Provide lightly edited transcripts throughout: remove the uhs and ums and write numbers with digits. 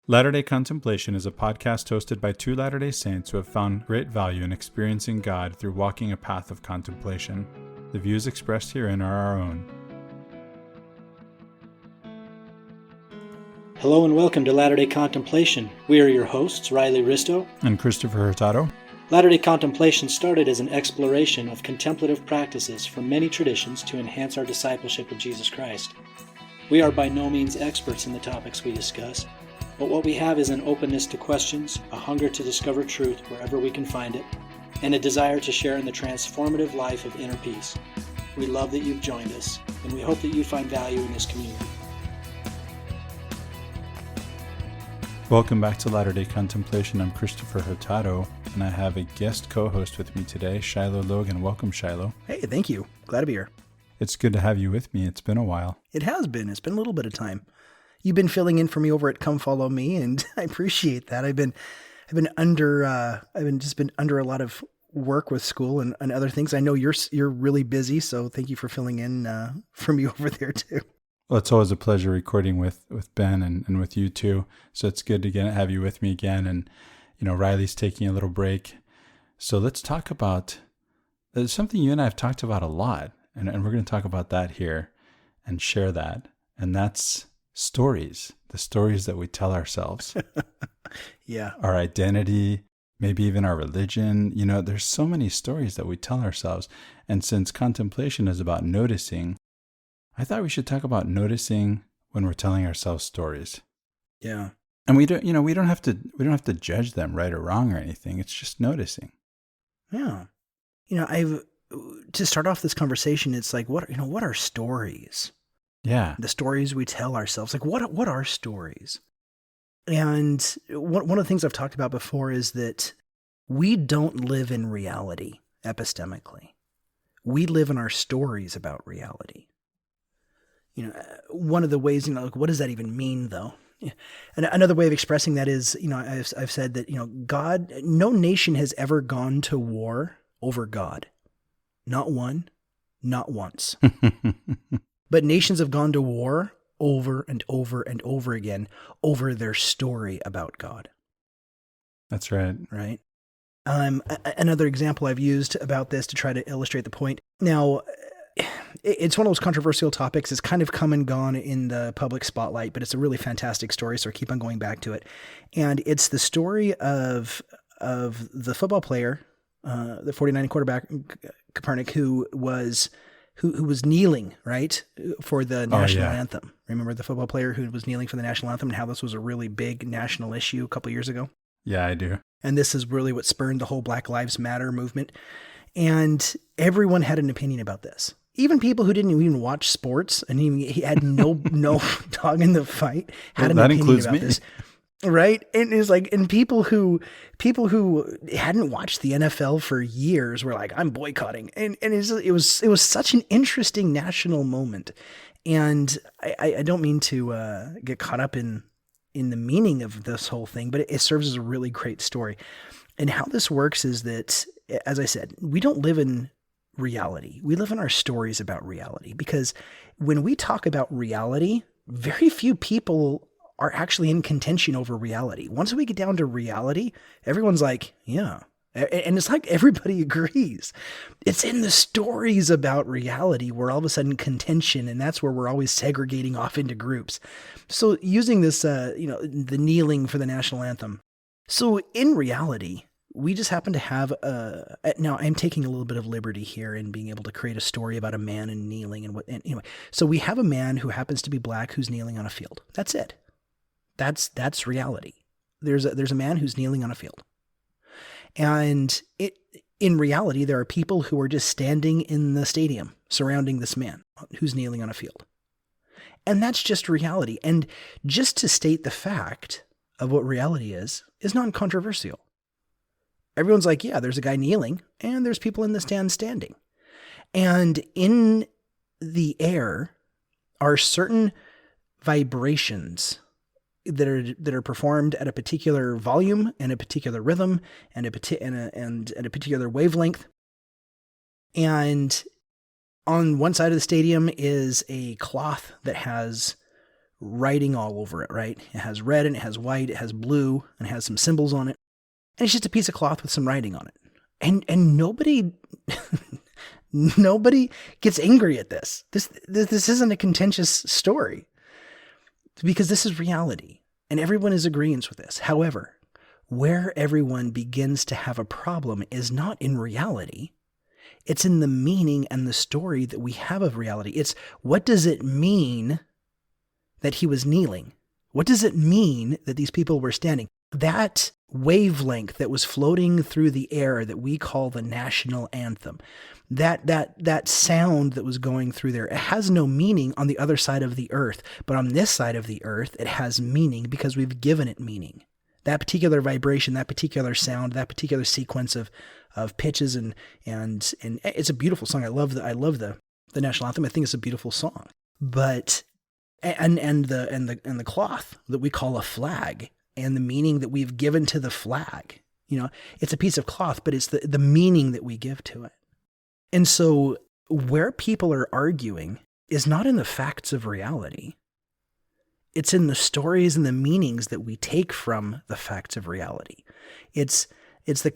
Latter-day Contemplation is a podcast hosted by two Latter-day Saints who have found great value in experiencing God through walking a path of contemplation. The views expressed herein are our own. Hello and welcome to Latter-day Contemplation. We are your hosts, Riley Risto And Christopher Hurtado. Latter-day Contemplation started as an exploration of contemplative practices from many traditions to enhance our discipleship of Jesus Christ. We are by no means experts in the topics we discuss, but what we have is an openness to questions, a hunger to discover truth wherever we can find it, and a desire to share in the transformative life of inner peace. We love that you've joined us, and we hope that you find value in this community. Welcome back to Latter-day Contemplation. I'm Christopher Hurtado, and I have a guest co-host with me today, Shiloh Logan. Welcome, Shiloh. Hey, thank you. Glad to be here. It's good to have you with me. It's been a while. It has been. It's been a little bit of time. You've been filling in for me over at Come Follow Me, and I appreciate that. I've been under a lot of work with school and other things. I know you're really busy, so thank you for filling in for me over there too. Well, it's always a pleasure recording with Ben and with you too. So it's good to have you with me again. And, you know, Riley's taking a little break. So let's talk about something you and I have talked about a lot. And we're going to talk about that here and share that. And that's stories, the stories that we tell ourselves. Yeah. Our identity, maybe even our religion. You know, there's so many stories that we tell ourselves. And since contemplation is about noticing, I thought we should talk about noticing when we're telling ourselves stories. Yeah. And we don't have to judge them right or wrong or anything. It's just noticing. Yeah. You know, to start off this conversation, it's like, what are stories? Yeah. The stories we tell ourselves. Like, what are stories? And one of the things I've talked about before is that we don't live in reality epistemically. We live in our stories about reality. You know, one of the ways, like, what does that even mean, though? And another way of expressing that is, I've said that, God, no nation has ever gone to war over God. Not one, not once. But nations have gone to war over and over and over again over their story about God. That's right. Right. Another example I've used about this to try to illustrate the point. Now, it's one of those controversial topics. It's kind of come and gone in the public spotlight, but it's a really fantastic story, so I keep on going back to it. And it's the story of the football player, the 49 quarterback, Kaepernick, who was kneeling, right, for the national anthem. Remember the football player who was kneeling for the national anthem and how this was a really big national issue a couple years ago? Yeah, I do. And this is really what spurred the whole Black Lives Matter movement. And everyone had an opinion about this. Even people who didn't even watch sports and he had no dog in the fight had an opinion about this. Right. And it's like, and people who hadn't watched the NFL for years were like, I'm boycotting. And it was such an interesting national moment. And I don't mean to get caught up in the meaning of this whole thing, but it serves as a really great story. And how this works is that, as I said, we don't live in reality. We live in our stories about reality, because when we talk about reality, very few people are actually in contention over reality. Once we get down to reality, everyone's like, yeah. And it's like everybody agrees. It's in the stories about reality where all of a sudden contention, and that's where we're always segregating off into groups. So using this, the kneeling for the national anthem. So in reality, we just happen to have now I'm taking a little bit of liberty here in being able to create a story about a man and kneeling and anyway. So we have a man who happens to be black who's kneeling on a field. That's it. That's reality. There's a man who's kneeling on a field. And in reality, there are people who are just standing in the stadium surrounding this man who's kneeling on a field. And that's just reality. And just to state the fact of what reality is non-controversial. Everyone's like, yeah, there's a guy kneeling and there's people in the stand standing. And in the air are certain vibrations that are performed at a particular volume and a particular rhythm and a particular wavelength. And on one side of the stadium is a cloth that has writing all over it, right? It has red and it has white, it has blue, and it has some symbols on it. And it's just a piece of cloth with some writing on it. And nobody nobody gets angry at this. This isn't a contentious story, because this is reality and everyone is agreeing with this. However, where everyone begins to have a problem is not in reality. It's in the meaning and the story that we have of reality. It's, what does it mean that he was kneeling? What does it mean that these people were standing? That wavelength that was floating through the air that we call the national anthem, that sound that was going through there, it has no meaning on the other side of the earth. But on this side of the earth, it has meaning because we've given it meaning. That particular vibration, that particular sound, that particular sequence of pitches, and it's a beautiful song. I love the national anthem. I think it's a beautiful song. But and the cloth that we call a flag, and the meaning that we've given to the flag, it's a piece of cloth, but it's the meaning that we give to it. And so where people are arguing is not in the facts of reality. It's in the stories and the meanings that we take from the facts of reality. It's the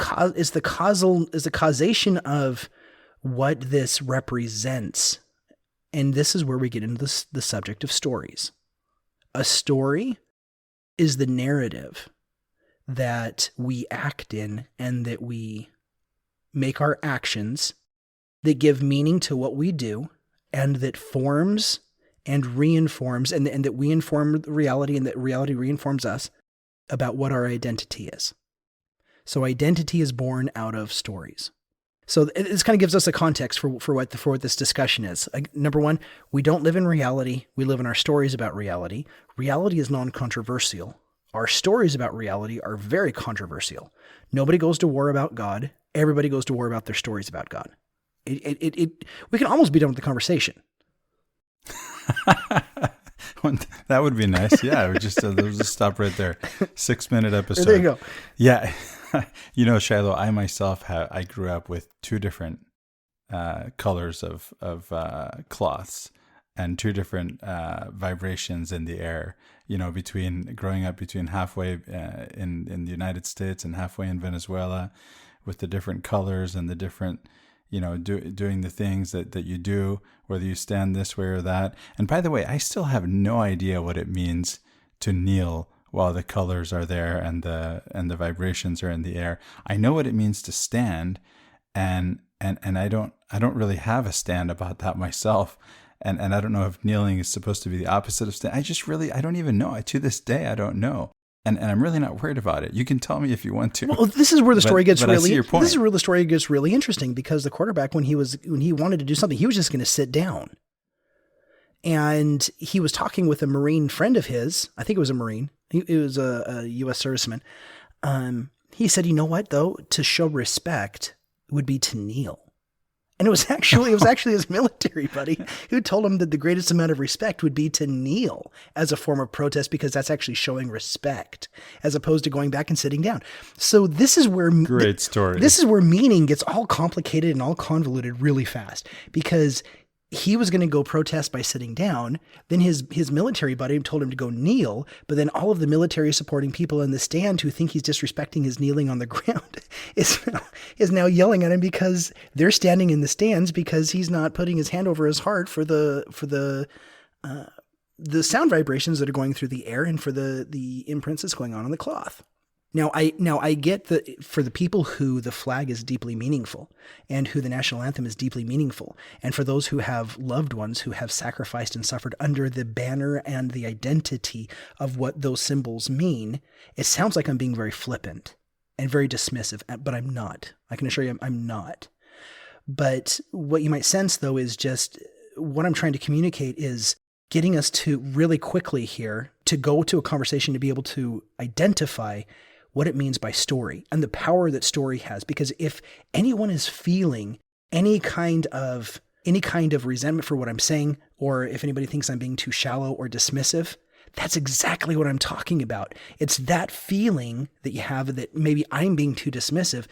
causation of what this represents. And this is where we get into the subject of stories. A story is the narrative that we act in and that we make our actions, that give meaning to what we do, and that forms and reinforms, and that we inform reality, and that reality reinforms us about what our identity is. So identity is born out of stories. So this kind of gives us a context for what this discussion is. Number one, we don't live in reality. We live in our stories about reality. Reality is non-controversial. Our stories about reality are very controversial. Nobody goes to war about God. Everybody goes to war about their stories about God. We can almost be done with the conversation. That would be nice. Yeah, we'll just stop right there. 6-minute episode. There you go. Yeah. Shiloh, I myself I grew up with two different colors of cloths and two different vibrations in the air. Growing up between halfway in the United States and halfway in Venezuela, with the different colors and the different, doing the things that you do, whether you stand this way or that. And by the way, I still have no idea what it means to kneel while the colors are there and the vibrations are in the air. I know what it means to stand, and I don't really have a stand about that myself. And I don't know if kneeling is supposed to be the opposite of stand. I don't even know. To this day, I don't know. And I'm really not worried about it. You can tell me if you want to. Well, this is where the story gets really. I see your point. This is where the story gets really interesting, because the quarterback, when he wanted to do something, he was just going to sit down. And he was talking with a Marine friend of his. I think it was a Marine. It was a U.S. serviceman. He said, "You know what, though? To show respect would be to kneel." And it was actually his military buddy who told him that the greatest amount of respect would be to kneel as a form of protest, because that's actually showing respect, as opposed to going back and sitting down. So this is where great story. This is where meaning gets all complicated and all convoluted really fast, because he was going to go protest by sitting down. Then his military buddy told him to go kneel. But then all of the military supporting people in the stand who think he's disrespecting his kneeling on the ground is now yelling at him because they're standing in the stands, because he's not putting his hand over his heart for the sound vibrations that are going through the air and for the imprints that's going on the cloth. Now I get that for the people who the flag is deeply meaningful and who the national anthem is deeply meaningful, and for those who have loved ones who have sacrificed and suffered under the banner and the identity of what those symbols mean, it sounds like I'm being very flippant and very dismissive, but I'm not. I can assure you I'm not. But what you might sense, though, is just what I'm trying to communicate is getting us to really quickly here to go to a conversation to be able to identify what it means by story and the power that story has. Because if anyone is feeling any kind of resentment for what I'm saying, or if anybody thinks I'm being too shallow or dismissive, that's exactly what I'm talking about. It's that feeling that you have that maybe I'm being too dismissive,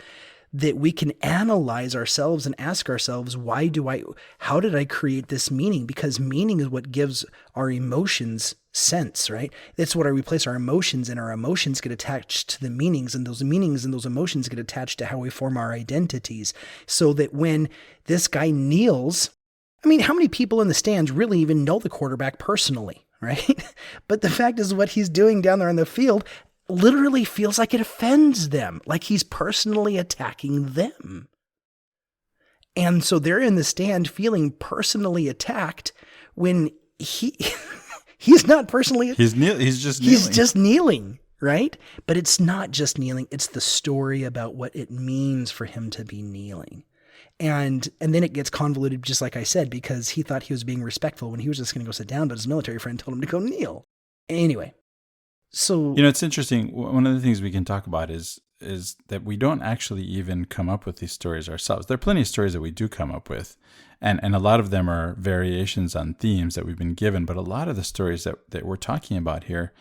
that we can analyze ourselves and ask ourselves, how did I create this meaning? Because meaning is what gives our emotions sense, right? That's what we place our emotions in. Our emotions get attached to the meanings, and those meanings and those emotions get attached to how we form our identities. So that when this guy kneels, I mean, how many people in the stands really even know the quarterback personally, right? But the fact is, what he's doing down there on the field literally feels like it offends them, like he's personally attacking them. And so they're in the stand feeling personally attacked when he's not personally. He's just kneeling. He's just kneeling, right? But it's not just kneeling. It's the story about what it means for him to be kneeling. And then it gets convoluted, just like I said, because he thought he was being respectful when he was just going to go sit down, but his military friend told him to go kneel. Anyway, so... It's interesting. One of the things we can talk about is that we don't actually even come up with these stories ourselves. There are plenty of stories that we do come up with, and a lot of them are variations on themes that we've been given, but a lot of the stories that we're talking about here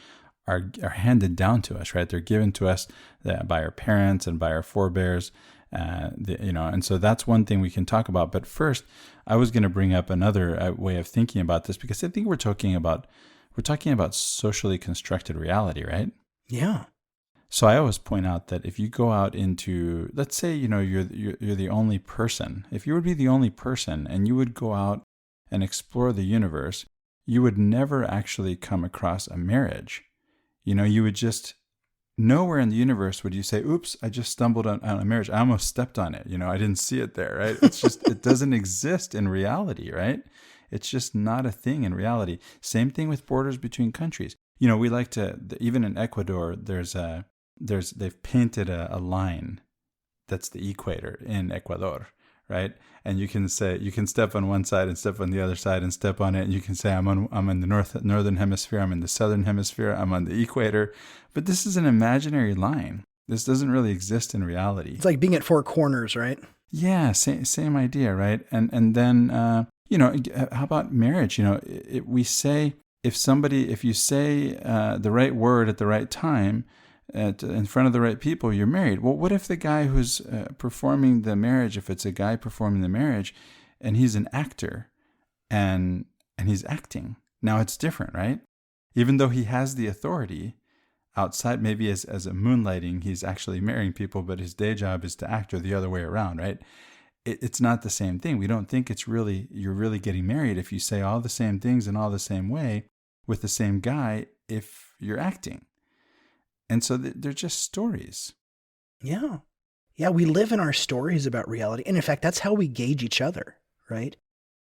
are handed down to us, right? They're given to us by our parents and by our forebears, and so that's one thing we can talk about. But first, I was going to bring up another way of thinking about this, because I think we're talking about socially constructed reality, right? Yeah. So I always point out that if you go out into, let's say, you're the only person. If you would be the only person and you would go out and explore the universe, you would never actually come across a marriage. You would just, nowhere in the universe would you say, oops, I just stumbled on a marriage. I almost stepped on it. I didn't see it there, right? It's just, it doesn't exist in reality, right? It's just not a thing in reality. Same thing with borders between countries. We like to, even in Ecuador, they've painted a line that's the equator in Ecuador, right? And you can step on one side and step on the other side and step on it, and you can say, I'm in the northern hemisphere, I'm in the southern hemisphere, I'm on the equator. But this is an imaginary line. This doesn't really exist in reality. It's like being at four corners, right? Yeah, same idea, right? And then how about marriage? If you say the right word at the right time, in front of the right people, you're married. Well, what if the guy who's performing the marriage, if it's a guy performing the marriage, and he's an actor, and he's acting? Now it's different, right? Even though he has the authority outside, maybe as a moonlighting, he's actually marrying people, but his day job is to act, or the other way around, right? It's not the same thing. We don't think you're really getting married if you say all the same things in all the same way with the same guy if you're acting. And so they're just stories. Yeah. Yeah, we live in our stories about reality. And in fact, that's how we gauge each other, right?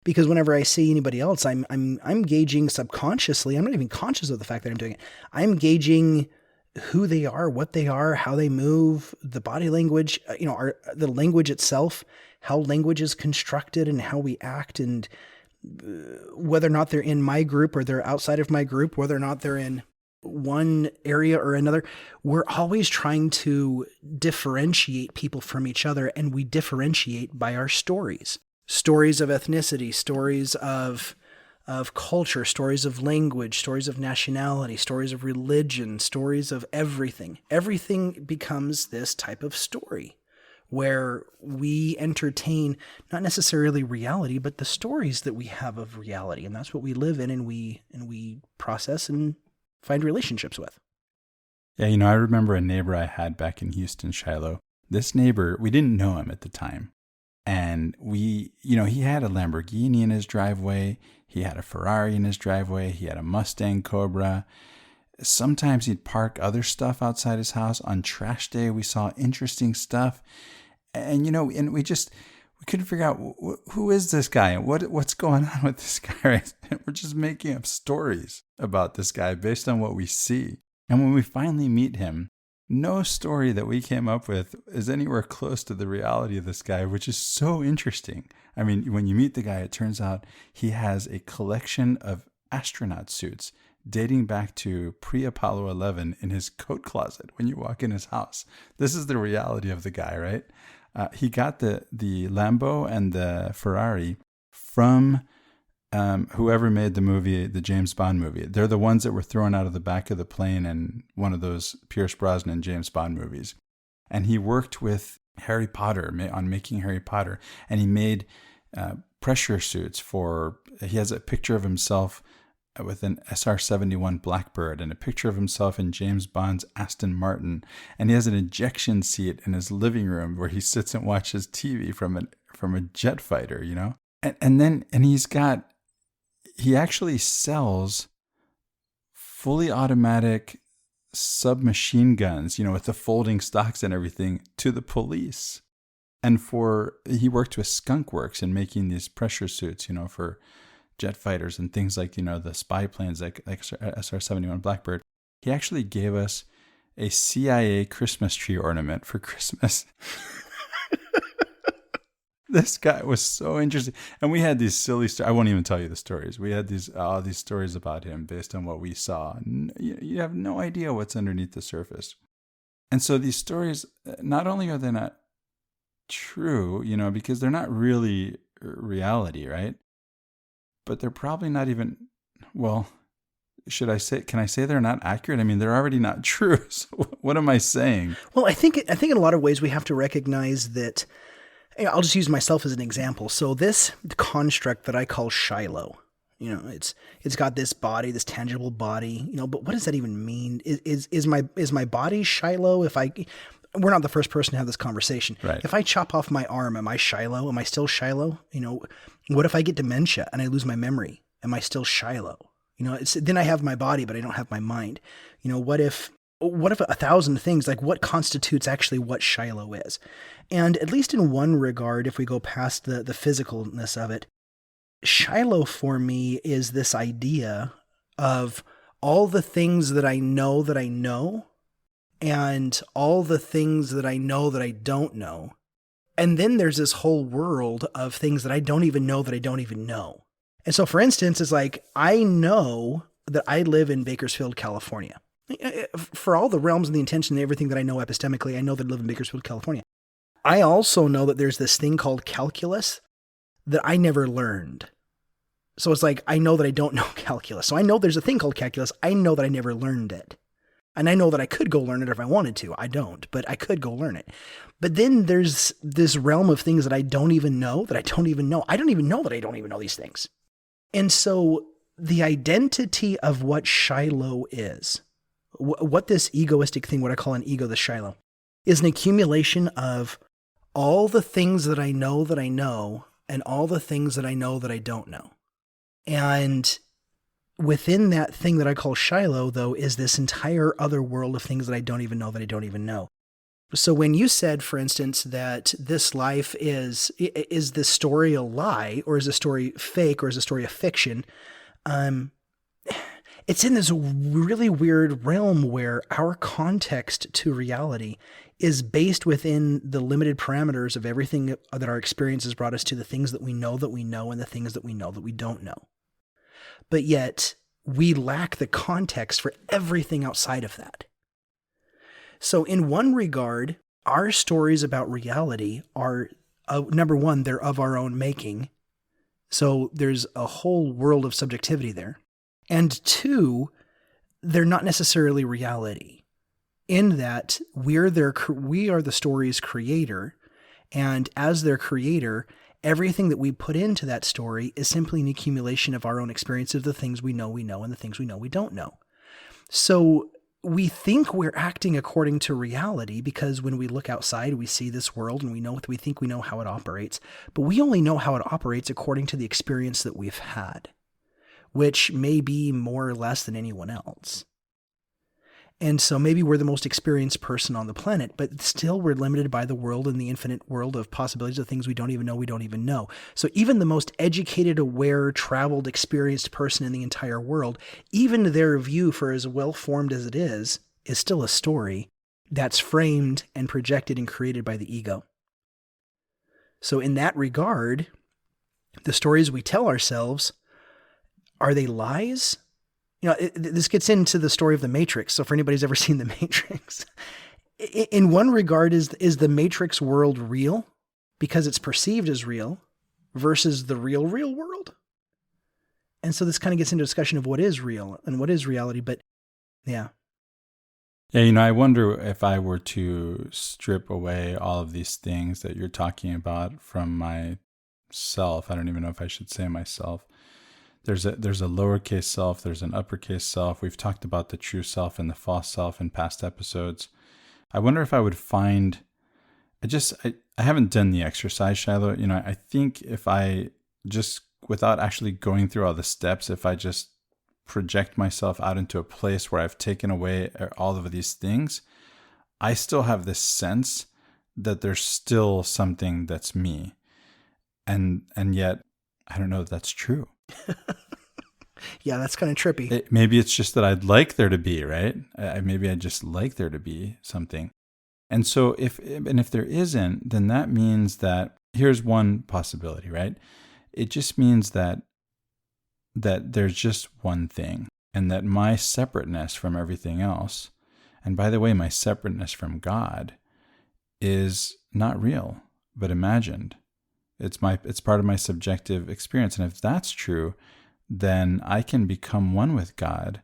Because whenever I see anybody else, I'm gauging subconsciously. I'm not even conscious of the fact that I'm doing it. I'm gauging who they are, what they are, how they move, the body language, the language itself, how language is constructed and how we act, and whether or not they're in my group or they're outside of my group, whether or not they're in one area or another. We're always trying to differentiate people from each other, and we differentiate by our stories. Stories of ethnicity, stories of culture, stories of language, stories of nationality, stories of religion, stories of everything. Everything becomes this type of story where we entertain not necessarily reality, but the stories that we have of reality. And that's what we live in, and we process and find relationships with. Yeah, I remember a neighbor I had back in Houston, Shiloh. This neighbor, we didn't know him at the time. And he had a Lamborghini in his driveway. He had a Ferrari in his driveway. He had a Mustang Cobra. Sometimes he'd park other stuff outside his house. On trash day, we saw interesting stuff. And, and we couldn't figure out who is this guy and what's going on with this guy. Right? We're just making up stories about this guy based on what we see. And when we finally meet him, no story that we came up with is anywhere close to the reality of this guy, which is so interesting. I mean, when you meet the guy, it turns out he has a collection of astronaut suits dating back to pre-Apollo 11 in his coat closet when you walk in his house. This is the reality of the guy, right? He got the Lambo and the Ferrari from whoever made the movie, the James Bond movie. They're the ones that were thrown out of the back of the plane in one of those Pierce Brosnan James Bond movies. And he worked with Harry Potter on making Harry Potter. And he made pressure suits he has a picture of himself with an SR-71 Blackbird and a picture of himself in James Bond's Aston Martin. And he has an ejection seat in his living room where he sits and watches TV from a jet fighter, you know? And he actually sells fully automatic submachine guns, you know, with the folding stocks and everything, to the police. And he worked with Skunk Works in making these pressure suits, you know, for jet fighters and things like, you know, the spy planes like SR-71 Blackbird. He actually gave us a CIA Christmas tree ornament for Christmas. This guy was so interesting. And we had these silly stories. I won't even tell you the stories. We had these stories about him based on what we saw. You have no idea what's underneath the surface. And so these stories, not only are they not true, you know, because they're not really reality, right? But they're probably not even, well, can I say they're not accurate? I mean, they're already not true. So what am I saying? Well, I think in a lot of ways we have to recognize that. I'll just use myself as an example. So this construct that I call Shiloh, you know, it's got this body, this tangible body, you know, but what does that even mean? Is my body Shiloh? We're not the first person to have this conversation. Right. If I chop off my arm, am I Shiloh? Am I still Shiloh? You know, what if I get dementia and I lose my memory? Am I still Shiloh? You know, then I have my body, but I don't have my mind. You know, what if 1,000 things, like what constitutes actually what Shiloh is? And at least in one regard, if we go past the physicalness of it, Shiloh for me is this idea of all the things that I know, and all the things that I know that I don't know. And then there's this whole world of things that I don't even know that I don't even know. And so for instance, it's like, I know that I live in Bakersfield, California. For all the realms and the intention and everything that I know epistemically, I know that I live in Bakersfield, California. I also know that there's this thing called calculus that I never learned. So it's like, I know that I don't know calculus. So I know there's a thing called calculus. I know that I never learned it. And I know that I could go learn it if I wanted to. I don't, but I could go learn it. But then there's this realm of things that I don't even know that I don't even know. I don't even know that I don't even know these things. And so the identity of what Shiloh is, what this egoistic thing, what I call an ego, the Shiloh, is an accumulation of all the things that I know and all the things that I know that I don't know. And within that thing that I call Shiloh, though, is this entire other world of things that I don't even know that I don't even know. So when you said, for instance, that this life is this story a lie, or is the story fake, or is the story a fiction, it's in this really weird realm where our context to reality is based within the limited parameters of everything that our experience has brought us to, the things that we know and the things that we know that we don't know. But yet we lack the context for everything outside of that. So in one regard, our stories about reality are, number one, they're of our own making. So there's a whole world of subjectivity there. And two, they're not necessarily reality, in that we are the story's creator, and as their creator, everything that we put into that story is simply an accumulation of our own experience of the things we know, and the things we know we don't know. So we think we're acting according to reality because when we look outside, we see this world and we think we know how it operates, but we only know how it operates according to the experience that we've had, which may be more or less than anyone else. And so maybe we're the most experienced person on the planet, but still we're limited by the world and the infinite world of possibilities of things we don't even know. So even the most educated, aware, traveled, experienced person in the entire world, even their view, for as well-formed as it is still a story that's framed and projected and created by the ego. So in that regard, the stories we tell ourselves, are they lies? You know, this gets into the story of the Matrix. So for anybody who's ever seen the Matrix, in one regard, is the Matrix world real because it's perceived as real versus the real world? And so this kind of gets into a discussion of what is real and what is reality. But yeah. Yeah, you know, I wonder if I were to strip away all of these things that you're talking about from myself, I don't even know if I should say myself, there's a lowercase self, there's an uppercase self. We've talked about the true self and the false self in past episodes. I wonder if I would find, I haven't done the exercise, Shiloh. I think if I just, without actually going through all the steps, if I just project myself out into a place where I've taken away all of these things, I still have this sense that there's still something that's me. And yet, I don't know if that's true. Yeah, that's kind of trippy. Maybe it's just that I'd like there to be, right? Maybe I'd just like there to be something. And so if there isn't, then that means that, here's one possibility, right? It just means that there's just one thing, and that my separateness from everything else, and by the way, my separateness from God, is not real, but imagined. It's part of my subjective experience. And if that's true, then I can become one with God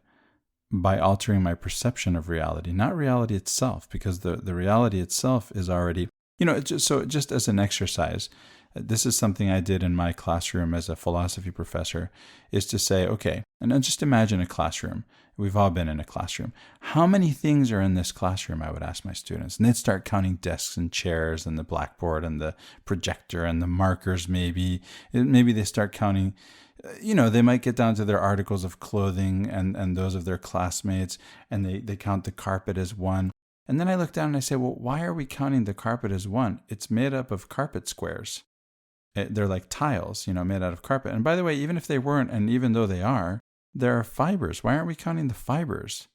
by altering my perception of reality, not reality itself, because the reality itself is already, just as an exercise, this is something I did in my classroom as a philosophy professor, is to say, okay, and then just imagine a classroom. We've all been in a classroom. How many things are in this classroom? I would ask my students. And they'd start counting desks and chairs and the blackboard and the projector and the markers maybe. Maybe they start counting, they might get down to their articles of clothing and those of their classmates, and they count the carpet as one. And then I look down and I say, well, why are we counting the carpet as one? It's made up of carpet squares. They're like tiles, made out of carpet. And by the way, even if they weren't, and even though they are, there are fibers. Why aren't we counting the fibers?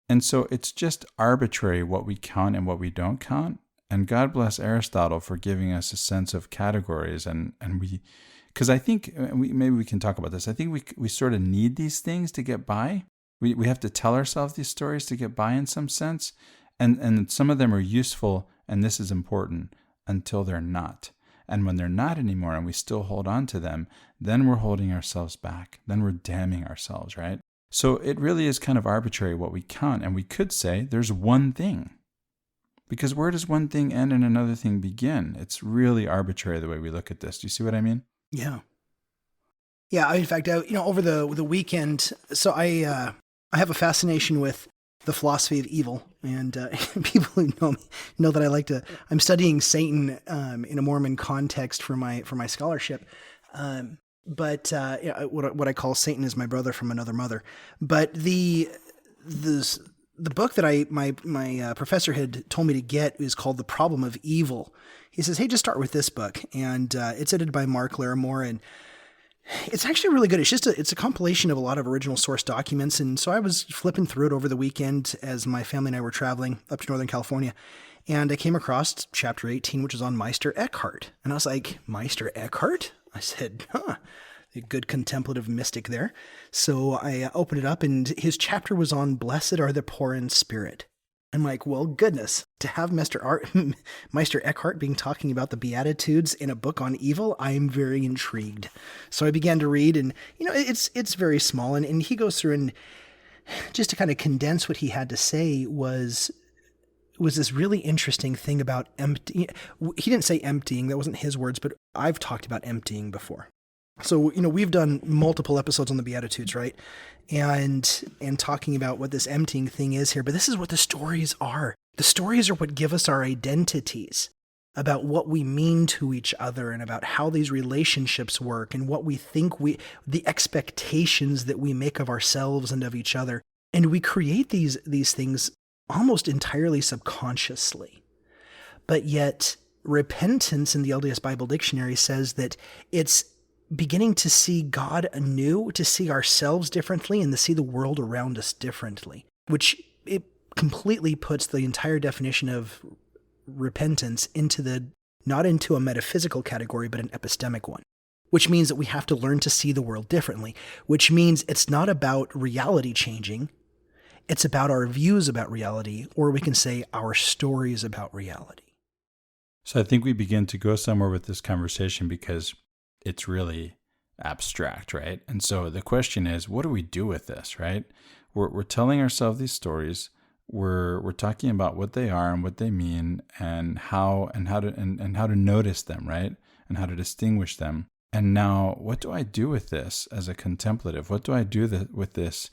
And so it's just arbitrary what we count and what we don't count. And God bless Aristotle for giving us a sense of categories. And we, because I think, maybe we can talk about this. I think we sort of need these things to get by. We have to tell ourselves these stories to get by in some sense. And some of them are useful, and this is important, until they're not. And when they're not anymore and we still hold on to them, then we're holding ourselves back. Then we're damning ourselves, right? So it really is kind of arbitrary what we count. And we could say there's one thing. Because where does one thing end and another thing begin? It's really arbitrary the way we look at this. Do you see what I mean? Yeah. Yeah. In fact, over the weekend, so I have a fascination with the philosophy of evil, and people who know me know that I'm studying Satan in a Mormon context for my scholarship. But what I call Satan is my brother from another mother. But the book that my professor had told me to get is called The Problem of Evil. He says, hey, just start with this book, and it's edited by Mark Larimore, and it's actually really good. It's a compilation of a lot of original source documents. And so I was flipping through it over the weekend as my family and I were traveling up to Northern California. And I came across chapter 18, which is on Meister Eckhart. And I was like, Meister Eckhart? I said, a good contemplative mystic there. So I opened it up, and his chapter was on Blessed are the poor in spirit. I'm like, well, goodness, to have Meister Eckhart talking about the Beatitudes in a book on evil, I'm very intrigued. So I began to read, and it's very small, and he goes through, and just to kind of condense what he had to say was this really interesting thing about empty. He didn't say emptying, that wasn't his words, but I've talked about emptying before. So, we've done multiple episodes on the Beatitudes, right? And talking about what this emptying thing is here. But this is what the stories are. The stories are what give us our identities about what we mean to each other and about how these relationships work and what we think the expectations that we make of ourselves and of each other. And we create these things almost entirely subconsciously. But yet, repentance in the LDS Bible Dictionary says that it's beginning to see God anew, to see ourselves differently, and to see the world around us differently, which it completely puts the entire definition of repentance not into a metaphysical category, but an epistemic one, which means that we have to learn to see the world differently, which means it's not about reality changing. It's about our views about reality, or we can say our stories about reality. So I think we begin to go somewhere with this conversation because it's really abstract, right? And so the question is, what do we do with this, right? We're telling ourselves these stories. We're talking about what they are and what they mean, and how to notice them, right? And how to distinguish them. And now, what do I do with this as a contemplative? What do I do with this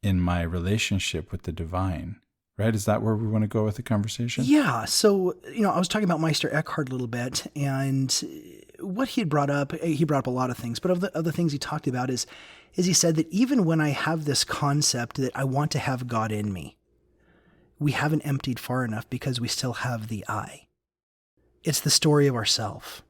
in my relationship with the divine? Right? Is that where we want to go with the conversation? Yeah. So, I was talking about Meister Eckhart a little bit, and what he brought up a lot of things, but of the things he talked about is he said that even when I have this concept that I want to have God in me, we haven't emptied far enough because we still have the I. It's the story of ourself.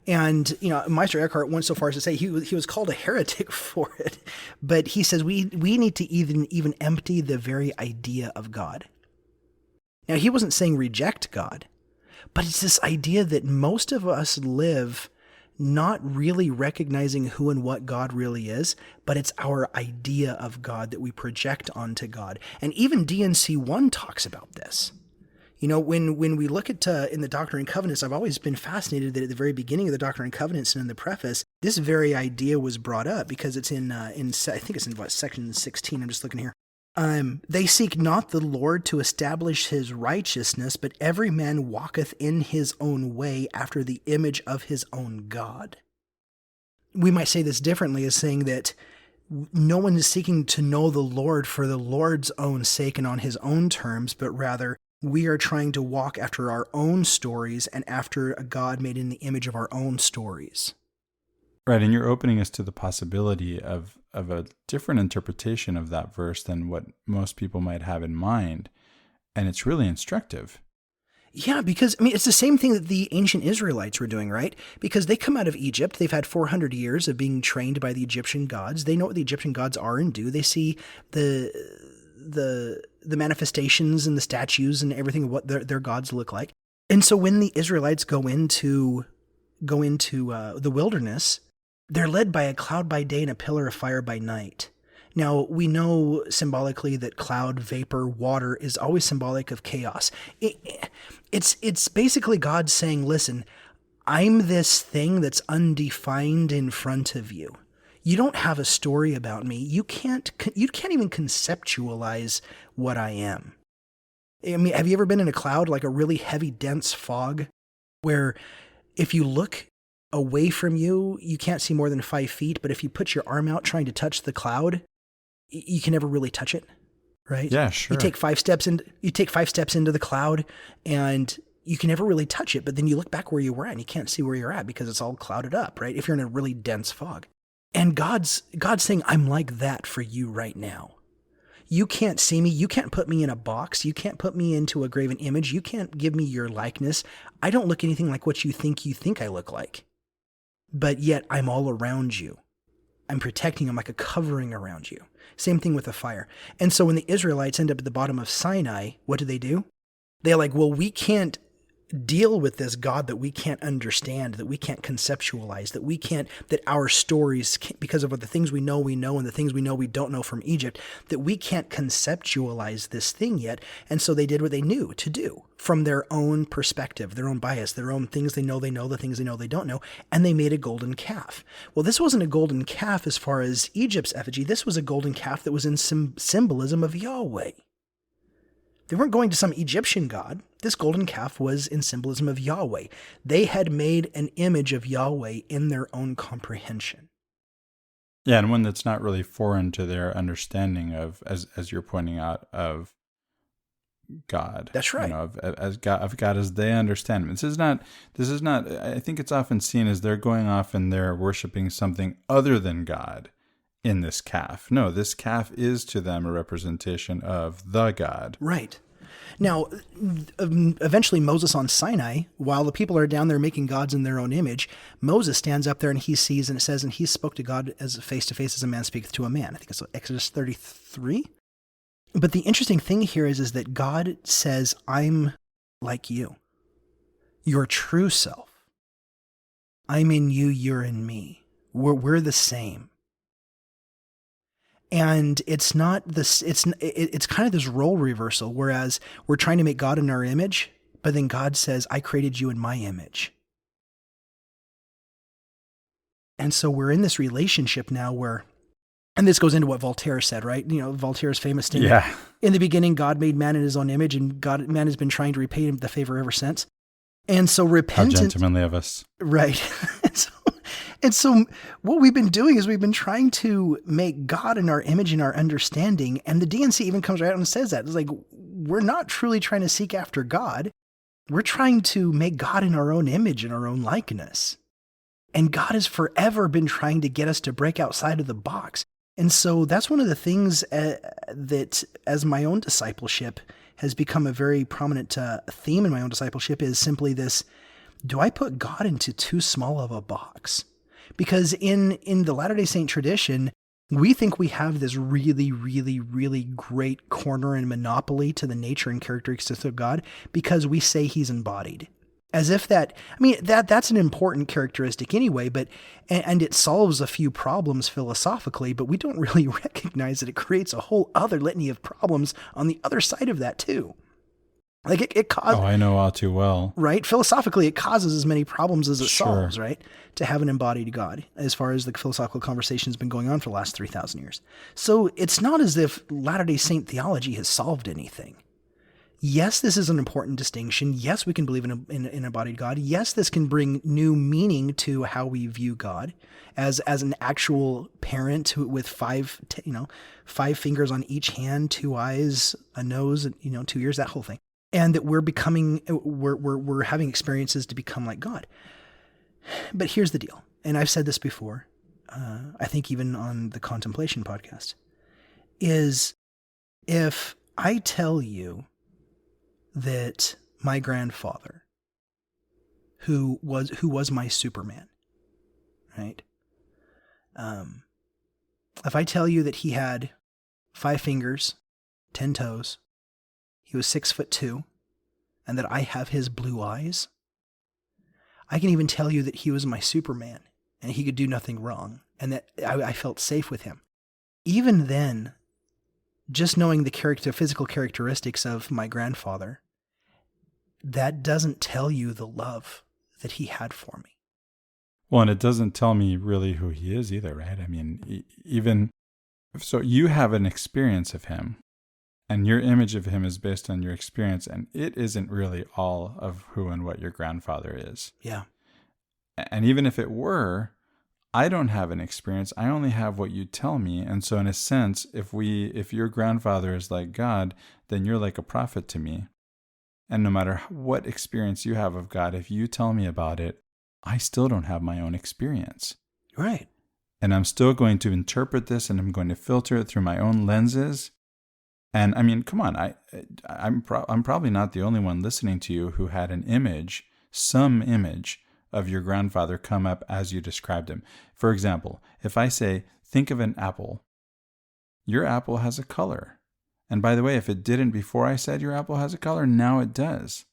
And, Meister Eckhart went so far as to say he was called a heretic for it. But he says we need to even empty the very idea of God. Now, he wasn't saying reject God, but it's this idea that most of us live not really recognizing who and what God really is, but it's our idea of God that we project onto God. And even DNC 1 talks about this. When we look at in the Doctrine and Covenants, I've always been fascinated that at the very beginning of the Doctrine and Covenants and in the preface, this very idea was brought up because it's in I think it's in section 16. I'm just looking here. They seek not the Lord to establish his righteousness, but every man walketh in his own way after the image of his own God. We might say this differently as saying that no one is seeking to know the Lord for the Lord's own sake and on his own terms, but rather we are trying to walk after our own stories and after a God made in the image of our own stories. Right, and you're opening us to the possibility of a different interpretation of that verse than what most people might have in mind, and it's really instructive. Yeah, because, it's the same thing that the ancient Israelites were doing, right? Because they come out of Egypt, they've had 400 years of being trained by the Egyptian gods, they know what the Egyptian gods are and do, they see the manifestations and the statues and everything of what their gods look like. And so when the Israelites go into the wilderness, they're led by a cloud by day and a pillar of fire by night. Now, we know symbolically that cloud, vapor, water is always symbolic of chaos. It's basically God saying, listen, I'm this thing that's undefined in front of you. You don't have a story about me. You can't even conceptualize what I am. Have you ever been in a cloud, like a really heavy, dense fog, where if you look away from you, you can't see more than 5 feet, but if you put your arm out trying to touch the cloud, you can never really touch it, right? Yeah, sure. You take 5 steps into the cloud, and you can never really touch it, but then you look back where you were at, and you can't see where you're at because it's all clouded up, right? If you're in a really dense fog. And God's saying, I'm like that for you right now. You can't see me. You can't put me in a box. You can't put me into a graven image. You can't give me your likeness. I don't look anything like what you think I look like. But yet I'm all around you. I'm protecting, I'm like a covering around you. Same thing with the fire. And so when the Israelites end up at the bottom of Sinai, what do? They're like, well, we can't deal with this God that we can't understand, that we can't conceptualize, that our stories, because of the things we know, and the things we know we don't know from Egypt, that we can't conceptualize this thing yet. And so they did what they knew to do from their own perspective, their own bias, their own things they know, the things they know they don't know, and they made a golden calf. Well, this wasn't a golden calf as far as Egypt's effigy. This was a golden calf that was in symbolism of Yahweh. They weren't going to some Egyptian god. This golden calf was in symbolism of Yahweh. They had made an image of Yahweh in their own comprehension. Yeah, and one that's not really foreign to their understanding of, as you're pointing out, of God. That's right. Of God as they understand him. This is not. I think it's often seen as they're going off and they're worshiping something other than God in this calf. No, this calf is to them a representation of the God. Right. Now, eventually Moses on Sinai, while the people are down there making gods in their own image, Moses stands up there and he sees, and it says, and he spoke to God as face to face as a man speaketh to a man. I think it's Exodus 33. But the interesting thing here is that God says, I'm like you, your true self. I'm in you, you're in me. We're the same. And it's not this, it's kind of this role reversal, whereas we're trying to make God in our image, but then God says, I created you in my image. And so we're in this relationship now where, and this goes into what Voltaire said, right? Voltaire's famous statement. Yeah. In the beginning, God made man in his own image, and man has been trying to repay him the favor ever since. And so repentance. How gentlemanly of us. Right. And so what we've been doing is we've been trying to make God in our image and our understanding. And the DNC even comes right out and says that. It's like, we're not truly trying to seek after God. We're trying to make God in our own image and our own likeness. And God has forever been trying to get us to break outside of the box. And so that's one of the things that, as my own discipleship, has become a very prominent theme in my own discipleship, is simply this: do I put God into too small of a box? Because in the Latter-day Saint tradition, we think we have this really, really, really great corner and monopoly to the nature and characteristics of God because we say he's embodied. As if that's an important characteristic anyway, and it solves a few problems philosophically, but we don't really recognize that it creates a whole other litany of problems on the other side of that too. Like it causes. Oh, I know all too well. Right? Philosophically, it causes as many problems as it Sure. solves, right? To have an embodied God, as far as the philosophical conversation has been going on for the last 3,000 years. So it's not as if Latter-day Saint theology has solved anything. Yes, this is an important distinction. Yes, we can believe in an embodied God. Yes, this can bring new meaning to how we view God as an actual parent with five fingers on each hand, 2 eyes, a nose, 2 ears, that whole thing. And that we're having experiences to become like God. But here's the deal. And I've said this before, I think even on the Contemplation podcast, is if I tell you that my grandfather, who was my Superman, right? If I tell you that he had 5 fingers, 10 toes, he was 6'2", and that I have his blue eyes, I can even tell you that he was my Superman and he could do nothing wrong, and that I felt safe with him. Even then, just knowing the physical characteristics of my grandfather, that doesn't tell you the love that he had for me. Well, and it doesn't tell me really who he is either, right? I mean, even so, you have an experience of him, and your image of him is based on your experience, and it isn't really all of who and what your grandfather is. Yeah. And even if it were, I don't have an experience. I only have what you tell me. And so in a sense, if your grandfather is like God, then you're like a prophet to me. And no matter what experience you have of God, if you tell me about it, I still don't have my own experience. Right. And I'm still going to interpret this, and I'm going to filter it through my own lenses. And I mean, come on, I'm probably not the only one listening to you who had an image, some image of your grandfather come up as you described him. For example, if I say, think of an apple, your apple has a color. And by the way, if it didn't before I said your apple has a color, now it does.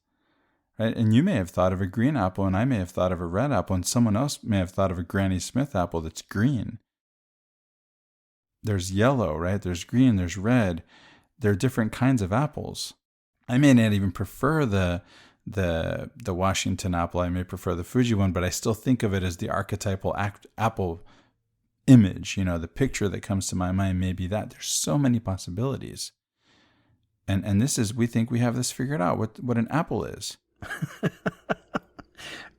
Right? And you may have thought of a green apple, and I may have thought of a red apple, and someone else may have thought of a Granny Smith apple that's green. There's yellow, right? There's green, there's red. There are different kinds of apples. I may not even prefer the Washington apple. I may prefer the Fuji one, but I still think of it as the archetypal apple image. The picture that comes to my mind may be that. There's so many possibilities. And this is, we think we have this figured out, what an apple is.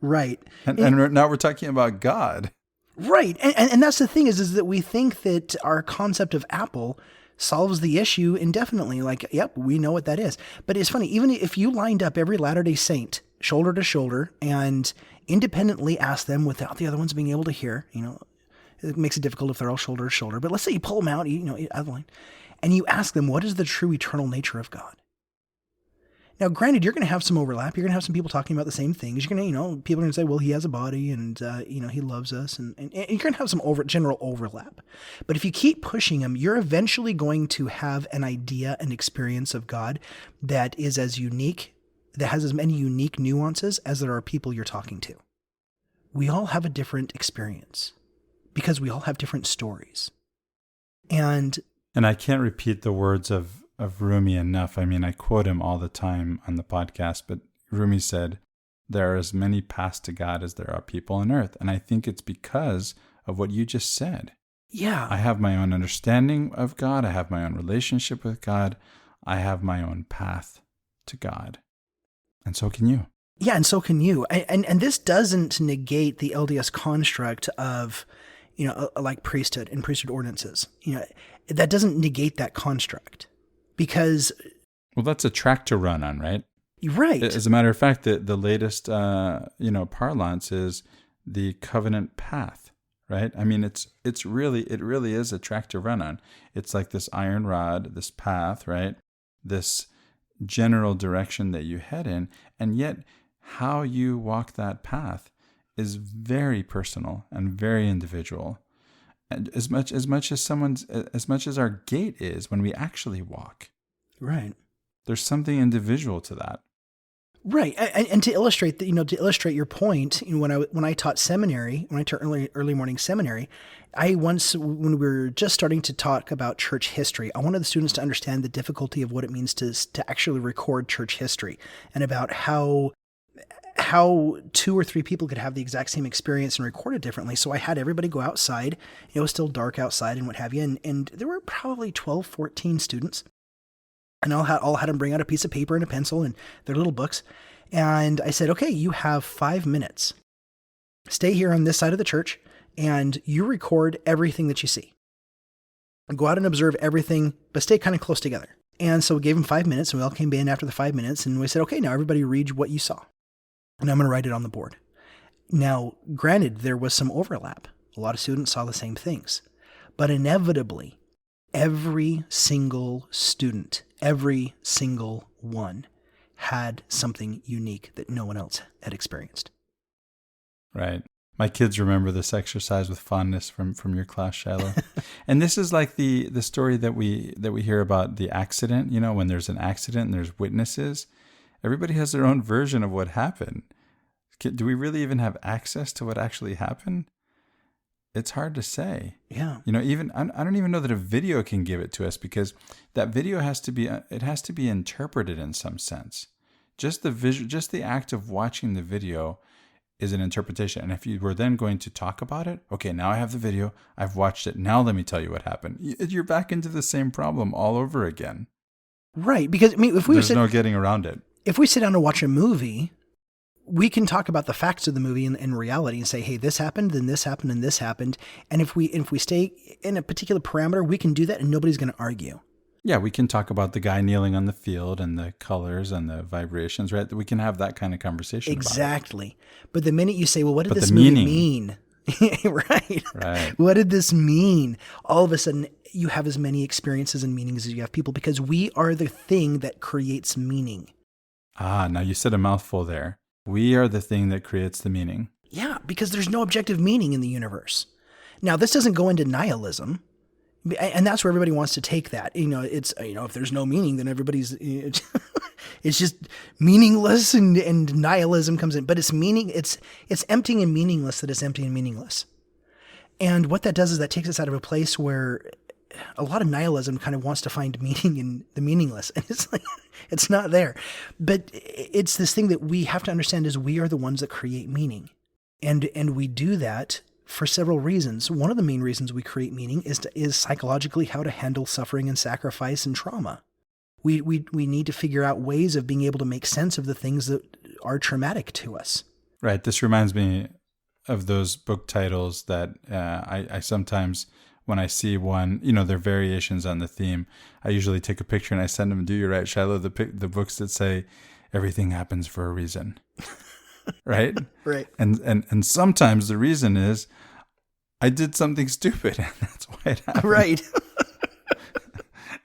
Right. And now we're talking about God. Right. And that's the thing is that we think that our concept of apple solves the issue indefinitely. Like, yep, we know what that is. But it's funny, even if you lined up every Latter-day Saint shoulder to shoulder and independently asked them without the other ones being able to hear, it makes it difficult if they're all shoulder to shoulder. But let's say you pull them out, other line, and you ask them, what is the true eternal nature of God? Now, granted, you're going to have some overlap. You're going to have some people talking about the same things. You're going to, people are going to say, well, he has a body and, he loves us. And you're going to have some general overlap. But if you keep pushing them, you're eventually going to have an idea, an experience of God that is as unique, that has as many unique nuances as there are people you're talking to. We all have a different experience because we all have different stories. And I can't repeat the words of Rumi enough. I mean, I quote him all the time on the podcast, but Rumi said, there are as many paths to God as there are people on earth. And I think it's because of what you just said. Yeah. I have my own understanding of God. I have my own relationship with God. I have my own path to God. And so can you. Yeah, and so can you. And this doesn't negate the LDS construct of, like priesthood and priesthood ordinances. That doesn't negate that construct because. Well, that's a track to run on, right? Right. As a matter of fact, the latest, parlance is the covenant path, right? I mean, it really is a track to run on. It's like this iron rod, this path, right? This general direction that you head in, and yet how you walk that path is very personal and very individual. And as much as our gait is when we actually walk. Right. There's something individual to that. Right. And to illustrate your point, when I taught seminary, when I taught early morning seminary, when we were just starting to talk about church history, I wanted the students to understand the difficulty of what it means to actually record church history, and about how 2 or 3 people could have the exact same experience and record it differently. So I had everybody go outside. It was still dark outside and what have you. And there were probably 12, 14 students. And all had them bring out a piece of paper and a pencil and their little books. And I said, okay, you have 5 minutes. Stay here on this side of the church and you record everything that you see. Go out and observe everything, but stay kind of close together. And so we gave them 5 minutes and we all came in after the 5 minutes and we said, okay, now everybody read what you saw. And I'm going to write it on the board. Now, granted, there was some overlap. A lot of students saw the same things. But inevitably, every single student, every single one had something unique that no one else had experienced. Right. My kids remember this exercise with fondness from your class, Shiloh. And this is like the story that we hear about the accident, when there's an accident and there's witnesses. Everybody has their own version of what happened. Do we really even have access to what actually happened? It's hard to say. Yeah. Even I don't even know that a video can give it to us, because that video has to be interpreted in some sense. Just the act of watching the video is an interpretation. And if you were then going to talk about it, okay, now I have the video, I've watched it, now let me tell you what happened. You're back into the same problem all over again. Right. Because if there's no getting around it. If we sit down and watch a movie, we can talk about the facts of the movie in reality and say, hey, this happened, then this happened, and this happened. And if we stay in a particular parameter, we can do that and nobody's going to argue. Yeah, we can talk about the guy kneeling on the field and the colors and the vibrations, right? We can have that kind of conversation. Exactly. But the minute you say, well, what did this movie mean? Right. What did this mean? All of a sudden, you have as many experiences and meanings as you have people, because we are the thing that creates meaning. Ah, now you said a mouthful there. We are the thing that creates the meaning. Yeah, because there's no objective meaning in the universe. Now, this doesn't go into nihilism, and that's where everybody wants to take that. It's, if there's no meaning, then everybody's, it's just meaningless, and nihilism comes in. But it's meaning, it's empty and meaningless that it's empty and meaningless. And what that does is that takes us out of a place where a lot of nihilism kind of wants to find meaning in the meaningless. And it's like, it's not there. But it's this thing that we have to understand is we are the ones that create meaning. And we do that for several reasons. One of the main reasons we create meaning is psychologically how to handle suffering and sacrifice and trauma. We need to figure out ways of being able to make sense of the things that are traumatic to us. Right. This reminds me of those book titles that I sometimes, when I see one, they're variations on the theme, I usually take a picture and I send them, do you right, Shiloh, the books that say everything happens for a reason. Right? Right. And sometimes the reason is I did something stupid and that's why it happened. Right.